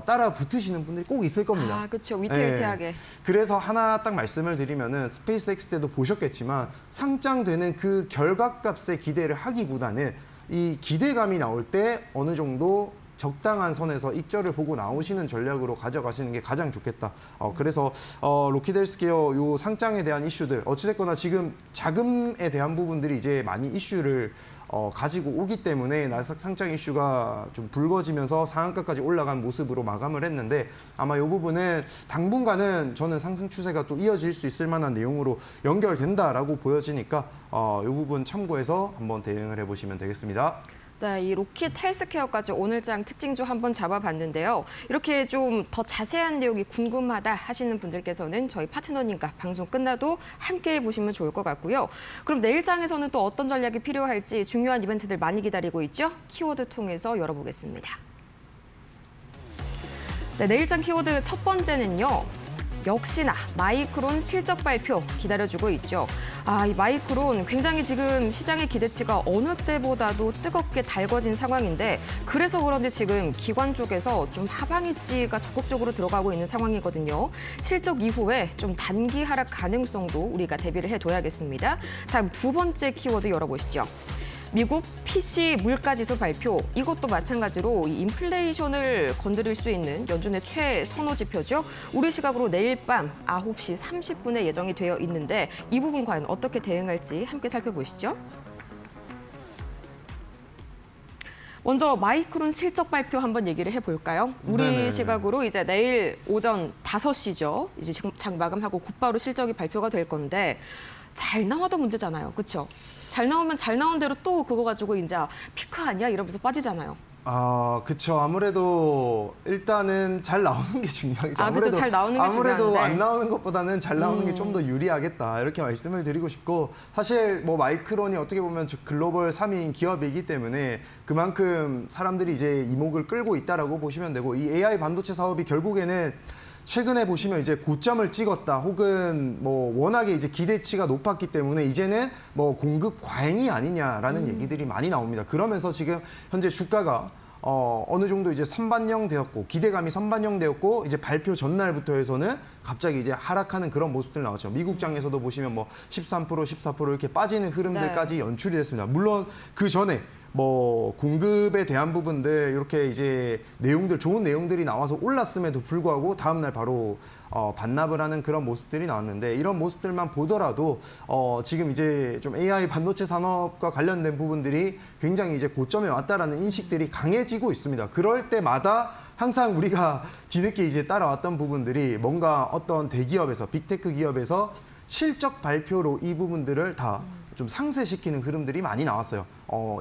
따라 붙으시는 분들이 꼭 있을 겁니다. 아, 그렇죠. 위태위태하게. 네. 그래서 하나 딱 말씀을 드리면은 스페이스X 때도 보셨겠지만 상장되는 그 결과값에 기대를 하기보다는 이 기대감이 나올 때 어느 정도 적당한 선에서 익절을 보고 나오시는 전략으로 가져가시는 게 가장 좋겠다. 그래서 로킷 헬스케어 요 상장에 대한 이슈들 어찌됐거나 지금 자금에 대한 부분들이 이제 많이 이슈를 가지고 오기 때문에 나스닥 상장 이슈가 좀 불거지면서 상한가까지 올라간 모습으로 마감을 했는데 아마 이 부분은 당분간은 저는 상승 추세가 또 이어질 수 있을 만한 내용으로 연결된다라고 보여지니까 이 부분 참고해서 한번 대응을 해보시면 되겠습니다. 네, 이 로킷 헬스케어까지 오늘장 특징주 한번 잡아봤는데요. 이렇게 좀 더 자세한 내용이 궁금하다 하시는 분들께서는 저희 파트너님과 방송 끝나도 함께 보시면 좋을 것 같고요. 그럼 내일장에서는 또 어떤 전략이 필요할지 중요한 이벤트들 많이 기다리고 있죠? 키워드 통해서 열어보겠습니다. 네, 내일장 키워드 첫 번째는요. 역시나 마이크론 실적 발표 기다려주고 있죠. 이 마이크론 굉장히 지금 시장의 기대치가 어느 때보다도 뜨겁게 달궈진 상황인데 그래서 그런지 지금 기관 쪽에서 좀 하방이지가 적극적으로 들어가고 있는 상황이거든요. 실적 이후에 좀 단기 하락 가능성도 우리가 대비를 해둬야겠습니다. 다음 두 번째 키워드 열어보시죠. 미국 PC 물가지수 발표, 이것도 마찬가지로 이 인플레이션을 건드릴 수 있는 연준의 최선호 지표죠. 우리 시각으로 내일 밤 9시 30분에 예정이 되어 있는데 이 부분 과연 어떻게 대응할지 함께 살펴보시죠. 먼저 마이크론 실적 발표 한번 얘기를 해볼까요? 우리 네네. 시각으로 이제 내일 오전 5시죠. 이제 장 마감하고 곧바로 실적이 발표가 될 건데 잘 나와도 문제잖아요. 그렇죠? 잘 나오면 잘 나온 대로 또 그거 가지고 이제 피크 아니야? 이러면서 빠지잖아요. 그쵸. 아무래도 일단은 잘 나오는 게 중요하겠죠. 그쵸. 잘 나오는 게 아무래도 중요한데. 안 나오는 것보다는 잘 나오는 게 좀 더 유리하겠다. 이렇게 말씀을 드리고 싶고 사실 뭐 마이크론이 어떻게 보면 글로벌 3위인 기업이기 때문에 그만큼 사람들이 이제 이목을 끌고 있다라고 보시면 되고 이 AI 반도체 사업이 결국에는 최근에 보시면 이제 고점을 찍었다 혹은 뭐 워낙에 이제 기대치가 높았기 때문에 이제는 뭐 공급 과잉이 아니냐라는 얘기들이 많이 나옵니다. 그러면서 지금 현재 주가가 어느 정도 이제 선반영 되었고 기대감이 선반영 되었고 이제 발표 전날부터 해서는 갑자기 이제 하락하는 그런 모습들 나왔죠. 미국장에서도 보시면 뭐 13%, 14% 이렇게 빠지는 흐름들까지 연출이 됐습니다. 물론 그 전에 뭐 공급에 대한 부분들 이렇게 이제 내용들 좋은 내용들이 나와서 올랐음에도 불구하고 다음 날 바로 반납을 하는 그런 모습들이 나왔는데 이런 모습들만 보더라도 지금 이제 좀 AI 반도체 산업과 관련된 부분들이 굉장히 이제 고점에 왔다라는 인식들이 강해지고 있습니다. 그럴 때마다 항상 우리가 뒤늦게 이제 따라왔던 부분들이 뭔가 어떤 대기업에서 빅테크 기업에서 실적 발표로 이 부분들을 다 좀 상쇄시키는 흐름들이 많이 나왔어요.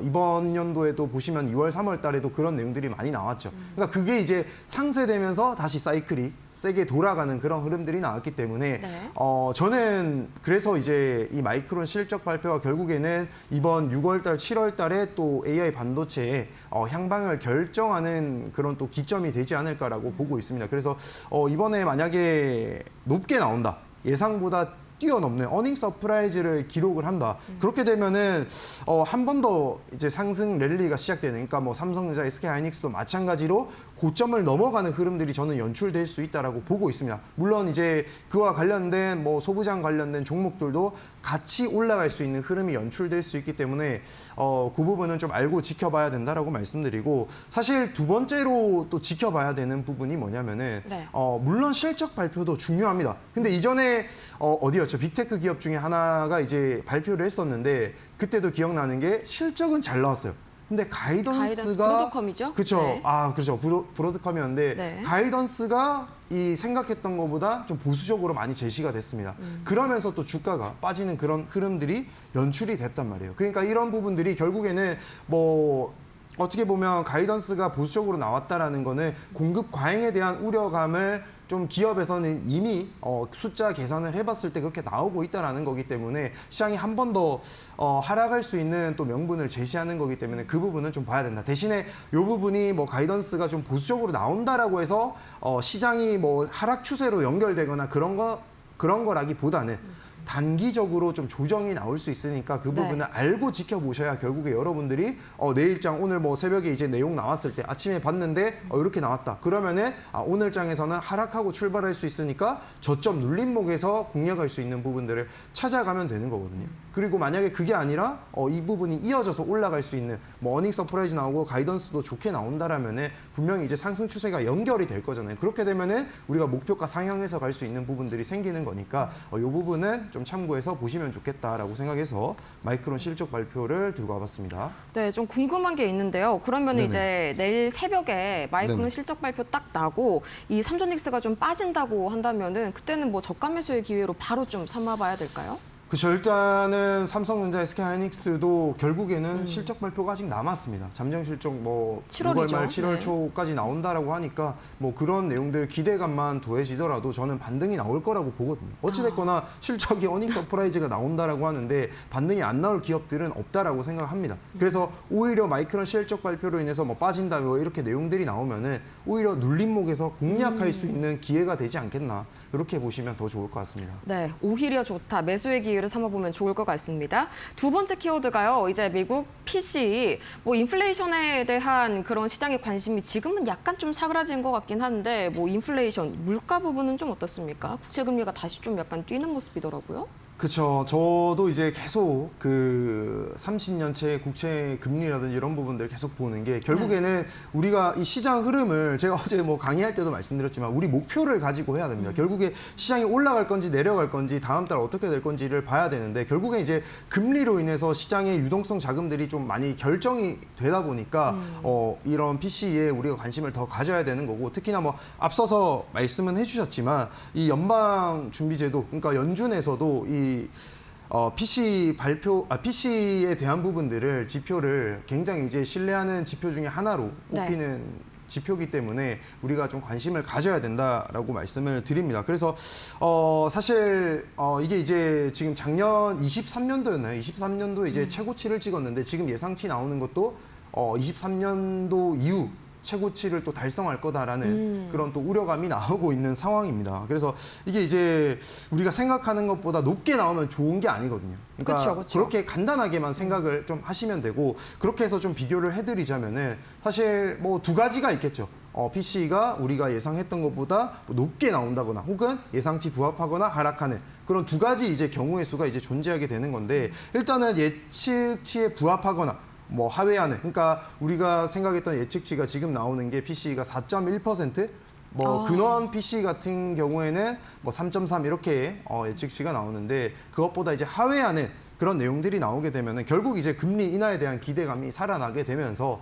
이번 연도에도 보시면 2월, 3월 달에도 그런 내용들이 많이 나왔죠. 그러니까 그게 이제 상쇄되면서 다시 사이클이 세게 돌아가는 그런 흐름들이 나왔기 때문에 네. 저는 그래서 이제 이 마이크론 실적 발표가 결국에는 이번 6월 달, 7월 달에 또 AI 반도체의 향방을 결정하는 그런 또 기점이 되지 않을까라고 보고 있습니다. 그래서 이번에 만약에 높게 나온다. 예상보다 뛰어넘는 어닝 서프라이즈를 기록을 한다. 그렇게 되면은 한 번 더 이제 상승 랠리가 시작되는, 그러니까 뭐 삼성전자, SK하이닉스도 마찬가지로 고점을 넘어가는 흐름들이 저는 연출될 수 있다라고 보고 있습니다. 물론 이제 그와 관련된 뭐 소부장 관련된 종목들도 같이 올라갈 수 있는 흐름이 연출될 수 있기 때문에 그 부분은 좀 알고 지켜봐야 된다라고 말씀드리고, 사실 두 번째로 또 지켜봐야 되는 부분이 뭐냐면은 네. 물론 실적 발표도 중요합니다. 근데 이전에 어디였죠? 빅테크 기업 중에 하나가 이제 발표를 했었는데 그때도 기억나는 게 실적은 잘 나왔어요. 근데 가이던스가 브로드컴이죠? 그렇죠. 네. 그렇죠. 브로드컴이었는데 네. 가이던스가 이 생각했던 것보다 좀 보수적으로 많이 제시가 됐습니다. 그러면서 또 주가가 빠지는 그런 흐름들이 연출이 됐단 말이에요. 그러니까 이런 부분들이 결국에는 뭐 어떻게 보면 가이던스가 보수적으로 나왔다라는 거는 공급 과잉에 대한 우려감을 좀 기업에서는 이미 숫자 계산을 해봤을 때 그렇게 나오고 있다라는 거기 때문에 시장이 한 번 더 하락할 수 있는 또 명분을 제시하는 거기 때문에 그 부분은 좀 봐야 된다. 대신에 이 부분이 뭐 가이던스가 좀 보수적으로 나온다라고 해서 시장이 뭐 하락 추세로 연결되거나 그런 거라기보다는 단기적으로 좀 조정이 나올 수 있으니까 그 부분을 네. 알고 지켜보셔야 결국에 여러분들이 내일장 오늘 뭐 새벽에 이제 내용 나왔을 때 아침에 봤는데 이렇게 나왔다. 그러면은 오늘장에서는 하락하고 출발할 수 있으니까 저점 눌림목에서 공략할 수 있는 부분들을 찾아가면 되는 거거든요. 그리고 만약에 그게 아니라 이 부분이 이어져서 올라갈 수 있는 뭐 어닝 서프라이즈 나오고 가이던스도 좋게 나온다라면은 분명히 이제 상승 추세가 연결이 될 거잖아요. 그렇게 되면은 우리가 목표가 상향해서 갈 수 있는 부분들이 생기는 거니까 이 부분은 좀 참고해서 보시면 좋겠다라고 생각해서 마이크론 실적 발표를 들고 와봤습니다. 네, 좀 궁금한 게 있는데요. 그러면 네네. 이제 내일 새벽에 마이크론 네네. 실적 발표 딱 나고 이 삼성닉스가 좀 빠진다고 한다면은 그때는 뭐 저가 매수의 기회로 바로 좀 삼아봐야 될까요? 그렇죠. 일단은 삼성전자, SK하이닉스도 결국에는 실적 발표가 아직 남았습니다. 잠정 실적 뭐 7월이죠. 6월 말 7월 네. 초까지 나온다라고 하니까 뭐 그런 내용들 기대감만 더해지더라도 저는 반등이 나올 거라고 보거든요. 어찌됐거나 실적이 어닝 서프라이즈가 나온다라고 하는데 반등이 안 나올 기업들은 없다라고 생각합니다. 그래서 오히려 마이크론 실적 발표로 인해서 뭐 빠진다 뭐 이렇게 내용들이 나오면은 오히려 눌림목에서 공략할 수 있는 기회가 되지 않겠나, 이렇게 보시면 더 좋을 것 같습니다. 네, 오히려 좋다. 매수의 기회를 삼아보면 좋을 것 같습니다. 두 번째 키워드가요. 이제 미국 PC, 뭐 인플레이션에 대한 그런 시장의 관심이 지금은 약간 좀 사그라진 것 같긴 한데 뭐 인플레이션, 물가 부분은 좀 어떻습니까? 국채 금리가 다시 좀 약간 뛰는 모습이더라고요. 그렇죠. 저도 이제 계속 그 30년째 국채 금리라든지 이런 부분들 계속 보는 게 결국에는 우리가 이 시장 흐름을 제가 어제 뭐 강의할 때도 말씀드렸지만 우리 목표를 가지고 해야 됩니다. 결국에 시장이 올라갈 건지 내려갈 건지 다음 달 어떻게 될 건지를 봐야 되는데 결국에 이제 금리로 인해서 시장의 유동성 자금들이 좀 많이 결정이 되다 보니까 이런 PC에 우리가 관심을 더 가져야 되는 거고, 특히나 뭐 앞서서 말씀은 해주셨지만 이 연방준비제도, 그러니까 연준에서도 이 PC에 대한 부분들을 지표를 굉장히 이제 신뢰하는 지표 중에 하나로 꼽히는 지표이기 때문에 우리가 좀 관심을 가져야 된다라고 말씀을 드립니다. 그래서 사실 이게 이제 지금 작년 23년도였나요? 23년도에 이제 최고치를 찍었는데 지금 예상치 나오는 것도 23년도 이후 최고치를 또 달성할 거다라는 그런 또 우려감이 나오고 있는 상황입니다. 그래서 이게 이제 우리가 생각하는 것보다 높게 나오면 좋은 게 아니거든요. 그러니까 그쵸. 그렇게 간단하게만 생각을 좀 하시면 되고, 그렇게 해서 좀 비교를 해드리자면은 사실 뭐 두 가지가 있겠죠. PC가 우리가 예상했던 것보다 높게 나온다거나 혹은 예상치 부합하거나 하락하는 그런 두 가지 이제 경우의 수가 이제 존재하게 되는 건데, 일단은 예측치에 부합하거나 뭐 하회하는, 그러니까 우리가 생각했던 예측치가 지금 나오는 게 PC가 4.1%, 뭐 근원 PC 같은 경우에는 뭐 3.3 이렇게 예측치가 나오는데 그것보다 이제 하회하는 그런 내용들이 나오게 되면은 결국 이제 금리 인하에 대한 기대감이 살아나게 되면서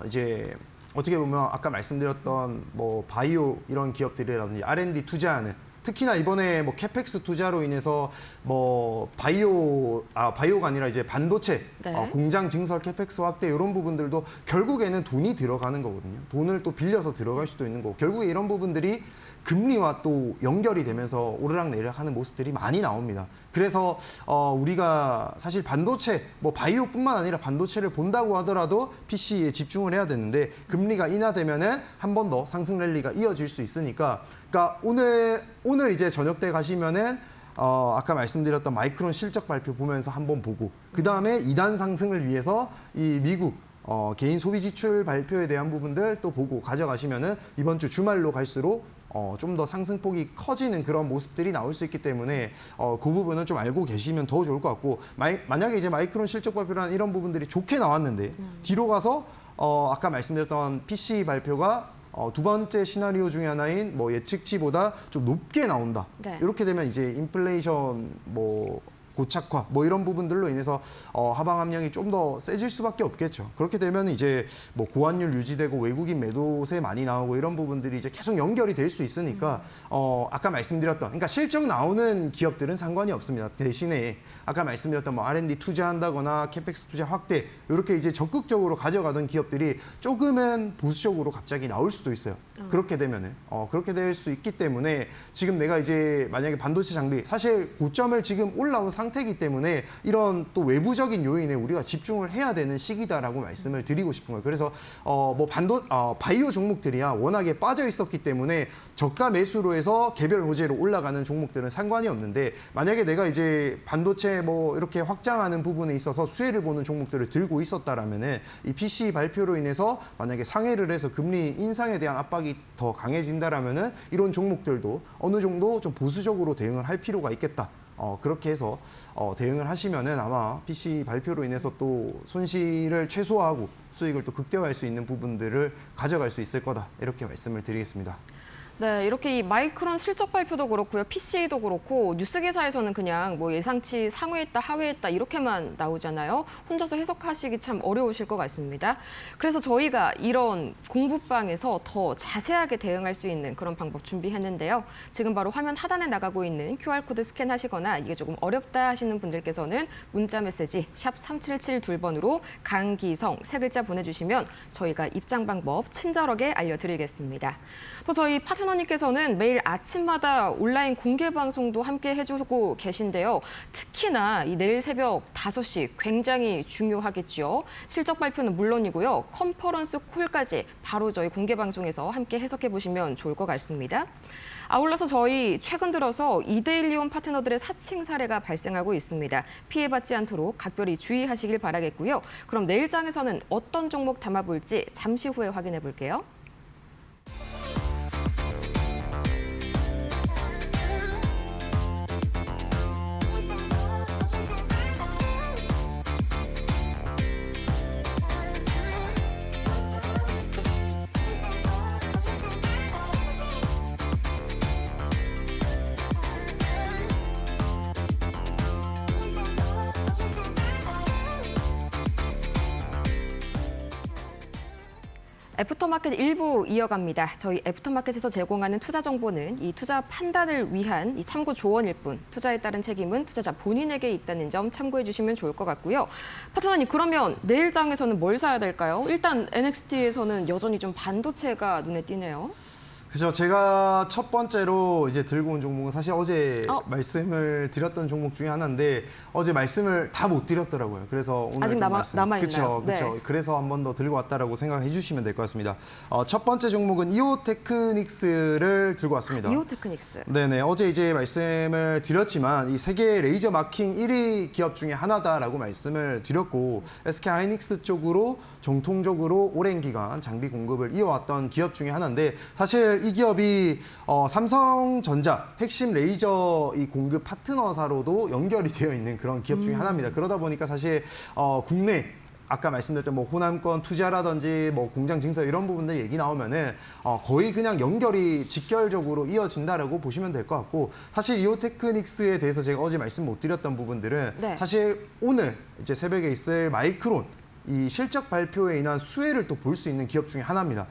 이제 어떻게 보면 아까 말씀드렸던 뭐 바이오 이런 기업들이라든지 R&D 투자하는, 특히나 이번에 뭐 캐펙스 투자로 인해서 뭐 바이오가 아니라 이제 반도체 공장 증설 캐펙스 확대 이런 부분들도 결국에는 돈이 들어가는 거거든요. 돈을 또 빌려서 들어갈 수도 있는 거고, 결국에 이런 부분들이 금리와 또 연결이 되면서 오르락내리락 하는 모습들이 많이 나옵니다. 그래서 우리가 사실 반도체, 뭐 바이오뿐만 아니라 반도체를 본다고 하더라도 PC에 집중을 해야 되는데 금리가 인하되면은 한 번 더 상승 랠리가 이어질 수 있으니까, 그러니까 오늘 이제 저녁 때 가시면은 아까 말씀드렸던 마이크론 실적 발표 보면서 한번 보고 그 다음에 2단 상승을 위해서 이 미국 개인 소비 지출 발표에 대한 부분들 또 보고 가져가시면은 이번 주 주말로 갈수록 좀 더 상승폭이 커지는 그런 모습들이 나올 수 있기 때문에 그 부분은 좀 알고 계시면 더 좋을 것 같고 만약에 이제 마이크론 실적 발표라는 이런 부분들이 좋게 나왔는데 뒤로 가서 아까 말씀드렸던 PC 발표가 두 번째 시나리오 중에 하나인 뭐 예측치보다 좀 높게 나온다. 네. 이렇게 되면 이제 인플레이션 뭐 고착화 뭐 이런 부분들로 인해서 하방 압력이 좀 더 세질 수밖에 없겠죠. 그렇게 되면 이제 뭐 고환율 유지되고 외국인 매도세 많이 나오고 이런 부분들이 이제 계속 연결이 될 수 있으니까 아까 말씀드렸던 그러니까 실적 나오는 기업들은 상관이 없습니다. 대신에 아까 말씀드렸던 뭐 R&D 투자한다거나 캐펙스 투자 확대 이렇게 이제 적극적으로 가져가던 기업들이 조금은 보수적으로 갑자기 나올 수도 있어요. 그렇게 되면은 그렇게 될 수 있기 때문에 지금 내가 이제 만약에 반도체 장비 사실 고점을 지금 올라온 상태이기 때문에 이런 또 외부적인 요인에 우리가 집중을 해야 되는 시기다라고 말씀을 드리고 싶은 거예요. 그래서 뭐 바이오 종목들이야 워낙에 빠져 있었기 때문에 저가 매수로 해서 개별 호재로 올라가는 종목들은 상관이 없는데 만약에 내가 이제 반도체 뭐 이렇게 확장하는 부분에 있어서 수혜를 보는 종목들을 들고 있었다라면은 이 PC 발표로 인해서 만약에 상회를 해서 금리 인상에 대한 압박이 더 강해진다라면은 이런 종목들도 어느 정도 좀 보수적으로 대응을 할 필요가 있겠다. 그렇게 해서 대응을 하시면은 아마 PC 발표로 인해서 또 손실을 최소화하고 수익을 또 극대화할 수 있는 부분들을 가져갈 수 있을 거다. 이렇게 말씀을 드리겠습니다. 네, 이렇게 이 마이크론 실적 발표도 그렇고요, PC도 그렇고 뉴스 기사에서는 그냥 뭐 예상치 상회했다, 하회했다 이렇게만 나오잖아요. 혼자서 해석하시기 참 어려우실 것 같습니다. 그래서 저희가 이런 공부방에서 더 자세하게 대응할 수 있는 그런 방법 준비했는데요. 지금 바로 화면 하단에 나가고 있는 QR코드 스캔하시거나 이게 조금 어렵다 하시는 분들께서는 문자 메시지 샵 3772번으로 강기성 세 글자 보내주시면 저희가 입장 방법 친절하게 알려드리겠습니다. 또 저희 파트너님께서는 매일 아침마다 온라인 공개 방송도 함께 해주고 계신데요. 특히나 이 내일 새벽 5시 굉장히 중요하겠죠. 실적 발표는 물론이고요. 컨퍼런스 콜까지 바로 저희 공개 방송에서 함께 해석해 보시면 좋을 것 같습니다. 아울러서 저희 최근 들어서 이데일리온 파트너들의 사칭 사례가 발생하고 있습니다. 피해받지 않도록 각별히 주의하시길 바라겠고요. 그럼 내일 장에서는 어떤 종목 담아볼지 잠시 후에 확인해 볼게요. 애프터마켓 1부 이어갑니다. 저희 애프터마켓에서 제공하는 투자 정보는 이 투자 판단을 위한 이 참고 조언일 뿐 투자에 따른 책임은 투자자 본인에게 있다는 점 참고해 주시면 좋을 것 같고요. 파트너님, 그러면 내일 장에서는 뭘 사야 될까요? 일단 NXT에서는 여전히 좀 반도체가 눈에 띄네요. 그죠. 제가 첫 번째로 이제 들고 온 종목은 사실 어제 말씀을 드렸던 종목 중에 하나인데 어제 말씀을 다 못 드렸더라고요. 그래서 오늘 아직 좀 남아있나요? 그렇죠. 네. 그래서 한 번 더 들고 왔다라고 생각해 주시면 될 것 같습니다. 첫 번째 종목은 이오테크닉스를 들고 왔습니다. 이오테크닉스. 네네. 어제 이제 말씀을 드렸지만 이 세계 레이저 마킹 1위 기업 중에 하나다라고 말씀을 드렸고 SK 하이닉스 쪽으로 정통적으로 오랜 기간 장비 공급을 이어왔던 기업 중에 하나인데 사실 이 기업이 삼성전자 핵심 레이저 이 공급 파트너사로도 연결이 되어 있는 그런 기업 중에 하나입니다. 그러다 보니까 사실 국내 아까 말씀드렸던 뭐 호남권 투자라든지 뭐 공장 증설 이런 부분들 얘기 나오면은 거의 그냥 연결이 직결적으로 이어진다라고 보시면 될 것 같고 사실 이오테크닉스에 대해서 제가 어제 말씀 못 드렸던 부분들은 네. 사실 오늘 이제 새벽에 있을 마이크론 이 실적 발표에 인한 수혜를 또 볼 수 있는 기업 중에 하나입니다.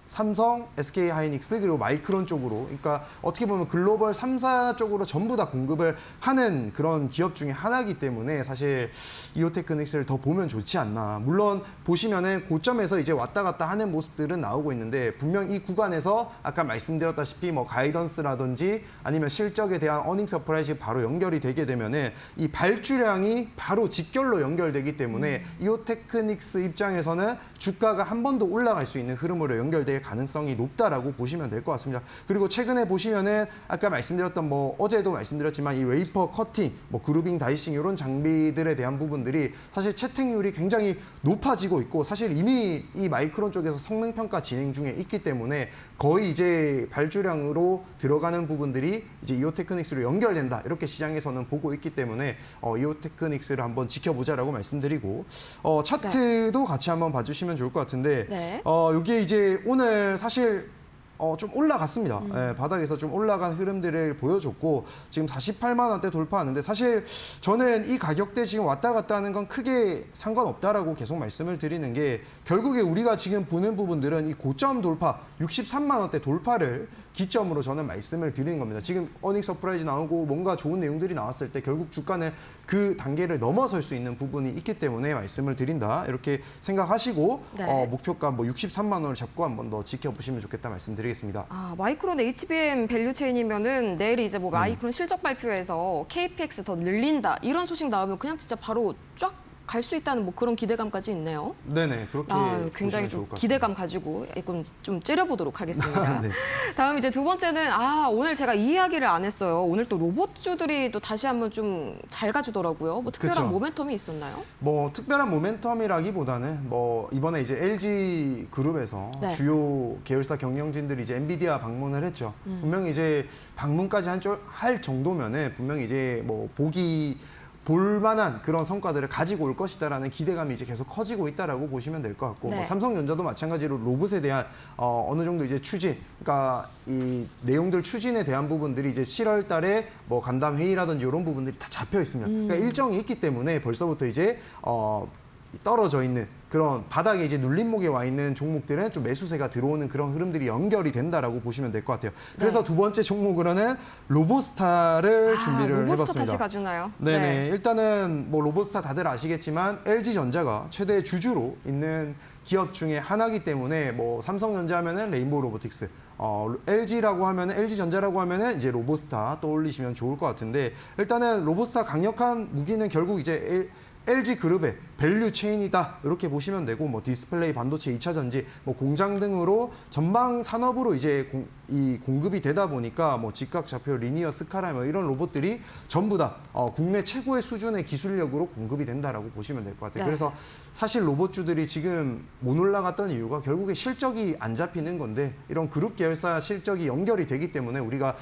삼성, SK 하이닉스 그리고 마이크론 쪽으로 그러니까 어떻게 보면 글로벌 3사 쪽으로 전부 다 공급을 하는 그런 기업 중에 하나이기 때문에 사실 이오테크닉스를 더 보면 좋지 않나. 물론 보시면은 고점에서 이제 왔다 갔다 하는 모습들은 나오고 있는데 분명 이 구간에서 아까 말씀드렸다시피 뭐 가이던스라든지 아니면 실적에 대한 어닝 서프라이즈 바로 연결이 되게 되면은 이 발주량이 바로 직결로 연결되기 때문에 이오테크닉스 입장에서는 주가가 한 번 더 올라갈 수 있는 흐름으로 연결돼 될 가능성이 높다라고 보시면 될 것 같습니다. 그리고 최근에 보시면은 아까 말씀드렸던 뭐 어제도 말씀드렸지만 이 웨이퍼 커팅, 뭐 그루빙 다이싱 이런 장비들에 대한 부분들이 사실 채택률이 굉장히 높아지고 있고 사실 이미 이 마이크론 쪽에서 성능 평가 진행 중에 있기 때문에 거의 이제 발주량으로 들어가는 부분들이 이제 이오테크닉스로 연결된다 이렇게 시장에서는 보고 있기 때문에 이오테크닉스를 한번 지켜보자라고 말씀드리고 차트도 같이 한번 봐주시면 좋을 것 같은데 네. 이게 이제 오늘 사실 좀 올라갔습니다. 예, 바닥에서 좀 올라간 흐름들을 보여줬고 지금 48만 원대 돌파하는데 사실 저는 이 가격대 지금 왔다 갔다 하는 건 크게 상관없다라고 계속 말씀을 드리는 게 결국에 우리가 지금 보는 부분들은 이 고점 돌파 63만 원대 돌파를 기점으로 저는 말씀을 드리는 겁니다. 지금 어닝 서프라이즈 나오고 뭔가 좋은 내용들이 나왔을 때 결국 주가는 그 단계를 넘어설 수 있는 부분이 있기 때문에 말씀을 드린다. 이렇게 생각하시고 네. 목표가 뭐 63만 원을 잡고 한번 더 지켜보시면 좋겠다 말씀드리겠습니다. 마이크론 HBM 밸류체인이면은 내일 이제 뭐 마이크론 실적 발표에서 KPX 더 늘린다 이런 소식 나오면 그냥 진짜 바로 쫙 갈 수 있다는 뭐 그런 기대감까지 있네요. 네네 그렇게 굉장히 보시면 좋을 좀 것 같습니다. 기대감 가지고 이건 좀 째려보도록 하겠습니다. 네. 다음 이제 두 번째는 오늘 제가 이 이야기를 안 했어요. 오늘 또 로봇주들이 또 다시 한번 좀 잘 가주더라고요. 뭐 특별한 그쵸. 모멘텀이 있었나요? 뭐 특별한 모멘텀이라기보다는 뭐 이번에 이제 LG 그룹에서 네. 주요 계열사 경영진들이 이제 엔비디아 방문을 했죠. 분명히 이제 방문까지 할 정도면은 분명히 이제 뭐 볼만한 그런 성과들을 가지고 올 것이다라는 기대감이 이제 계속 커지고 있다라고 보시면 될 것 같고 네. 뭐 삼성전자도 마찬가지로 로봇에 대한 어느 정도 이제 추진, 그러니까 이 내용들 추진에 대한 부분들이 이제 7월달에 뭐 간담 회의라든지 이런 부분들이 다 잡혀 있습니다. 그러니까 일정이 있기 때문에 벌써부터 이제 떨어져 있는 그런 바닥에 이제 눌림목에 와 있는 종목들은 좀 매수세가 들어오는 그런 흐름들이 연결이 된다라고 보시면 될 것 같아요. 그래서 두 번째 종목으로는 로보스타를 준비를 로봇스타 해봤습니다. 다시 가주나요? 네네. 일단은 뭐 로보스타 다들 아시겠지만 LG전자가 최대 주주로 있는 기업 중에 하나이기 때문에 뭐 삼성전자 하면은 레인보우 로보틱스, LG라고 하면은 LG전자라고 하면은 이제 로보스타 떠올리시면 좋을 것 같은데 일단은 로보스타 강력한 무기는 결국 이제 LG 그룹의 밸류 체인이다 이렇게 보시면 되고 뭐 디스플레이, 반도체, 2차 전지, 뭐 공장 등으로 전방 산업으로 이제 이 공급이 되다 보니까 뭐 직각좌표, 리니어, 스카라 뭐 이런 로봇들이 전부 다 국내 최고의 수준의 기술력으로 공급이 된다라고 보시면 될 것 같아요. 네. 그래서 사실 로봇주들이 지금 못 올라갔던 이유가 결국에 실적이 안 잡히는 건데 이런 그룹 계열사 실적이 연결이 되기 때문에 우리가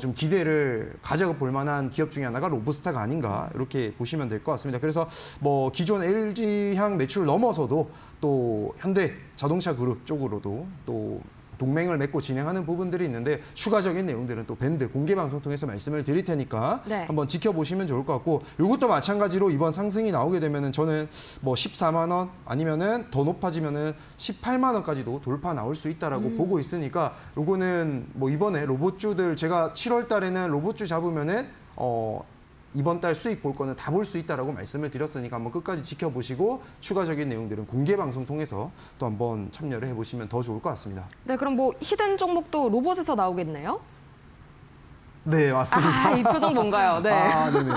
좀 기대를 가져볼 만한 기업 중에 하나가 로보스타가 아닌가 이렇게 보시면 될 것 같습니다. 그래서 뭐 기존 LG향 매출 넘어서도 또 현대 자동차 그룹 쪽으로도 또 동맹을 맺고 진행하는 부분들이 있는데 추가적인 내용들은 또 밴드 공개 방송 통해서 말씀을 드릴 테니까 네. 한번 지켜보시면 좋을 것 같고 이것도 마찬가지로 이번 상승이 나오게 되면은 저는 뭐 14만 원 아니면은 더 높아지면은 18만 원까지도 돌파 나올 수 있다라고 보고 있으니까 요거는 뭐 이번에 로봇주들 제가 7월 달에는 로봇주 잡으면은 이번 달 수익 볼 거는 다 볼 수 있다라고 말씀을 드렸으니까 한번 끝까지 지켜보시고 추가적인 내용들은 공개 방송 통해서 또 한번 참여를 해보시면 더 좋을 것 같습니다. 네, 그럼 뭐 히든 종목도 로봇에서 나오겠네요? 네, 맞습니다. 이 표정 뭔가요? 네. 네네.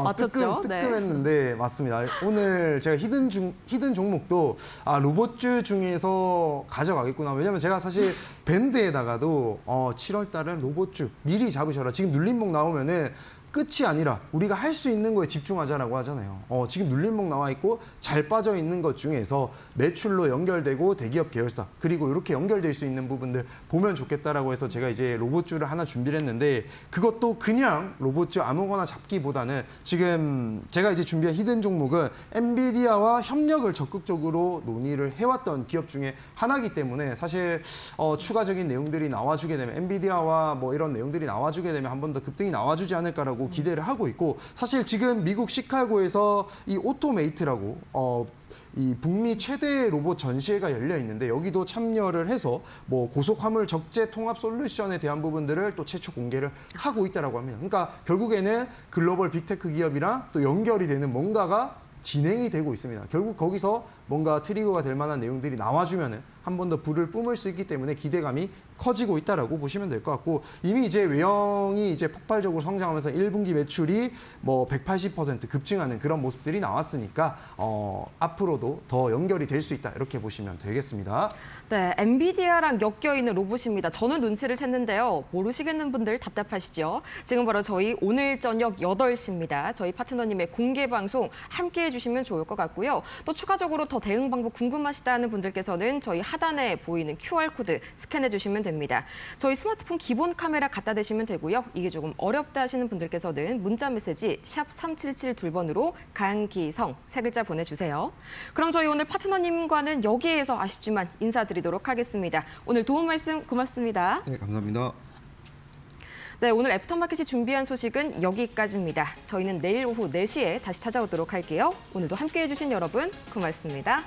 맞췄죠? 뜨끔했는데 맞습니다. 오늘 제가 히든 종목도 로봇주 중에서 가져가겠구나. 왜냐면 제가 사실 밴드에다가도 7월 달은 로봇주 미리 잡으셔라. 지금 눌림목 나오면은 끝이 아니라 우리가 할 수 있는 거에 집중하자라고 하잖아요. 지금 눌림목 나와 있고 잘 빠져 있는 것 중에서 매출로 연결되고 대기업 계열사 그리고 이렇게 연결될 수 있는 부분들 보면 좋겠다라고 해서 제가 이제 로봇주를 하나 준비를 했는데 그것도 그냥 로봇주 아무거나 잡기보다는 지금 제가 이제 준비한 히든 종목은 엔비디아와 협력을 적극적으로 논의를 해왔던 기업 중에 하나이기 때문에 사실 추가적인 내용들이 나와주게 되면 엔비디아와 뭐 이런 내용들이 나와주게 되면 한 번 더 급등이 나와주지 않을까라고 기대를 하고 있고 사실 지금 미국 시카고에서 이 오토메이트라고 이 북미 최대 로봇 전시회가 열려 있는데 여기도 참여를 해서 뭐 고속 화물 적재 통합 솔루션에 대한 부분들을 또 최초 공개를 하고 있다라고 합니다. 그러니까 결국에는 글로벌 빅테크 기업이랑 또 연결이 되는 뭔가가 진행이 되고 있습니다. 결국 거기서 뭔가 트리거가 될 만한 내용들이 나와주면은 한 번 더 불을 뿜을 수 있기 때문에 기대감이 커지고 있다라고 보시면 될 것 같고 이미 이제 외형이 이제 폭발적으로 성장하면서 1분기 매출이 뭐 180% 급증하는 그런 모습들이 나왔으니까 앞으로도 더 연결이 될 수 있다 이렇게 보시면 되겠습니다. 네, 엔비디아랑 엮여 있는 로봇입니다. 저는 눈치를 챘는데요. 모르시겠는 분들 답답하시죠? 지금 바로 저희 오늘 저녁 8시입니다. 저희 파트너님의 공개 방송 함께해 주시면 좋을 것 같고요. 또 추가적으로 더 대응 방법 궁금하시다는 분들께서는 저희 하단에 보이는 QR코드 스캔해 주시면 됩니다. 저희 스마트폰 기본 카메라 갖다 대시면 되고요. 이게 조금 어렵다 하시는 분들께서는 문자 메시지 샵 3772번으로 강기성 3글자 보내주세요. 그럼 저희 오늘 파트너님과는 여기에서 아쉽지만 인사드리도록 하겠습니다. 오늘 도움 말씀 고맙습니다. 네, 감사합니다. 네, 오늘 애프터마켓이 준비한 소식은 여기까지입니다. 저희는 내일 오후 4시에 다시 찾아오도록 할게요. 오늘도 함께해 주신 여러분 고맙습니다.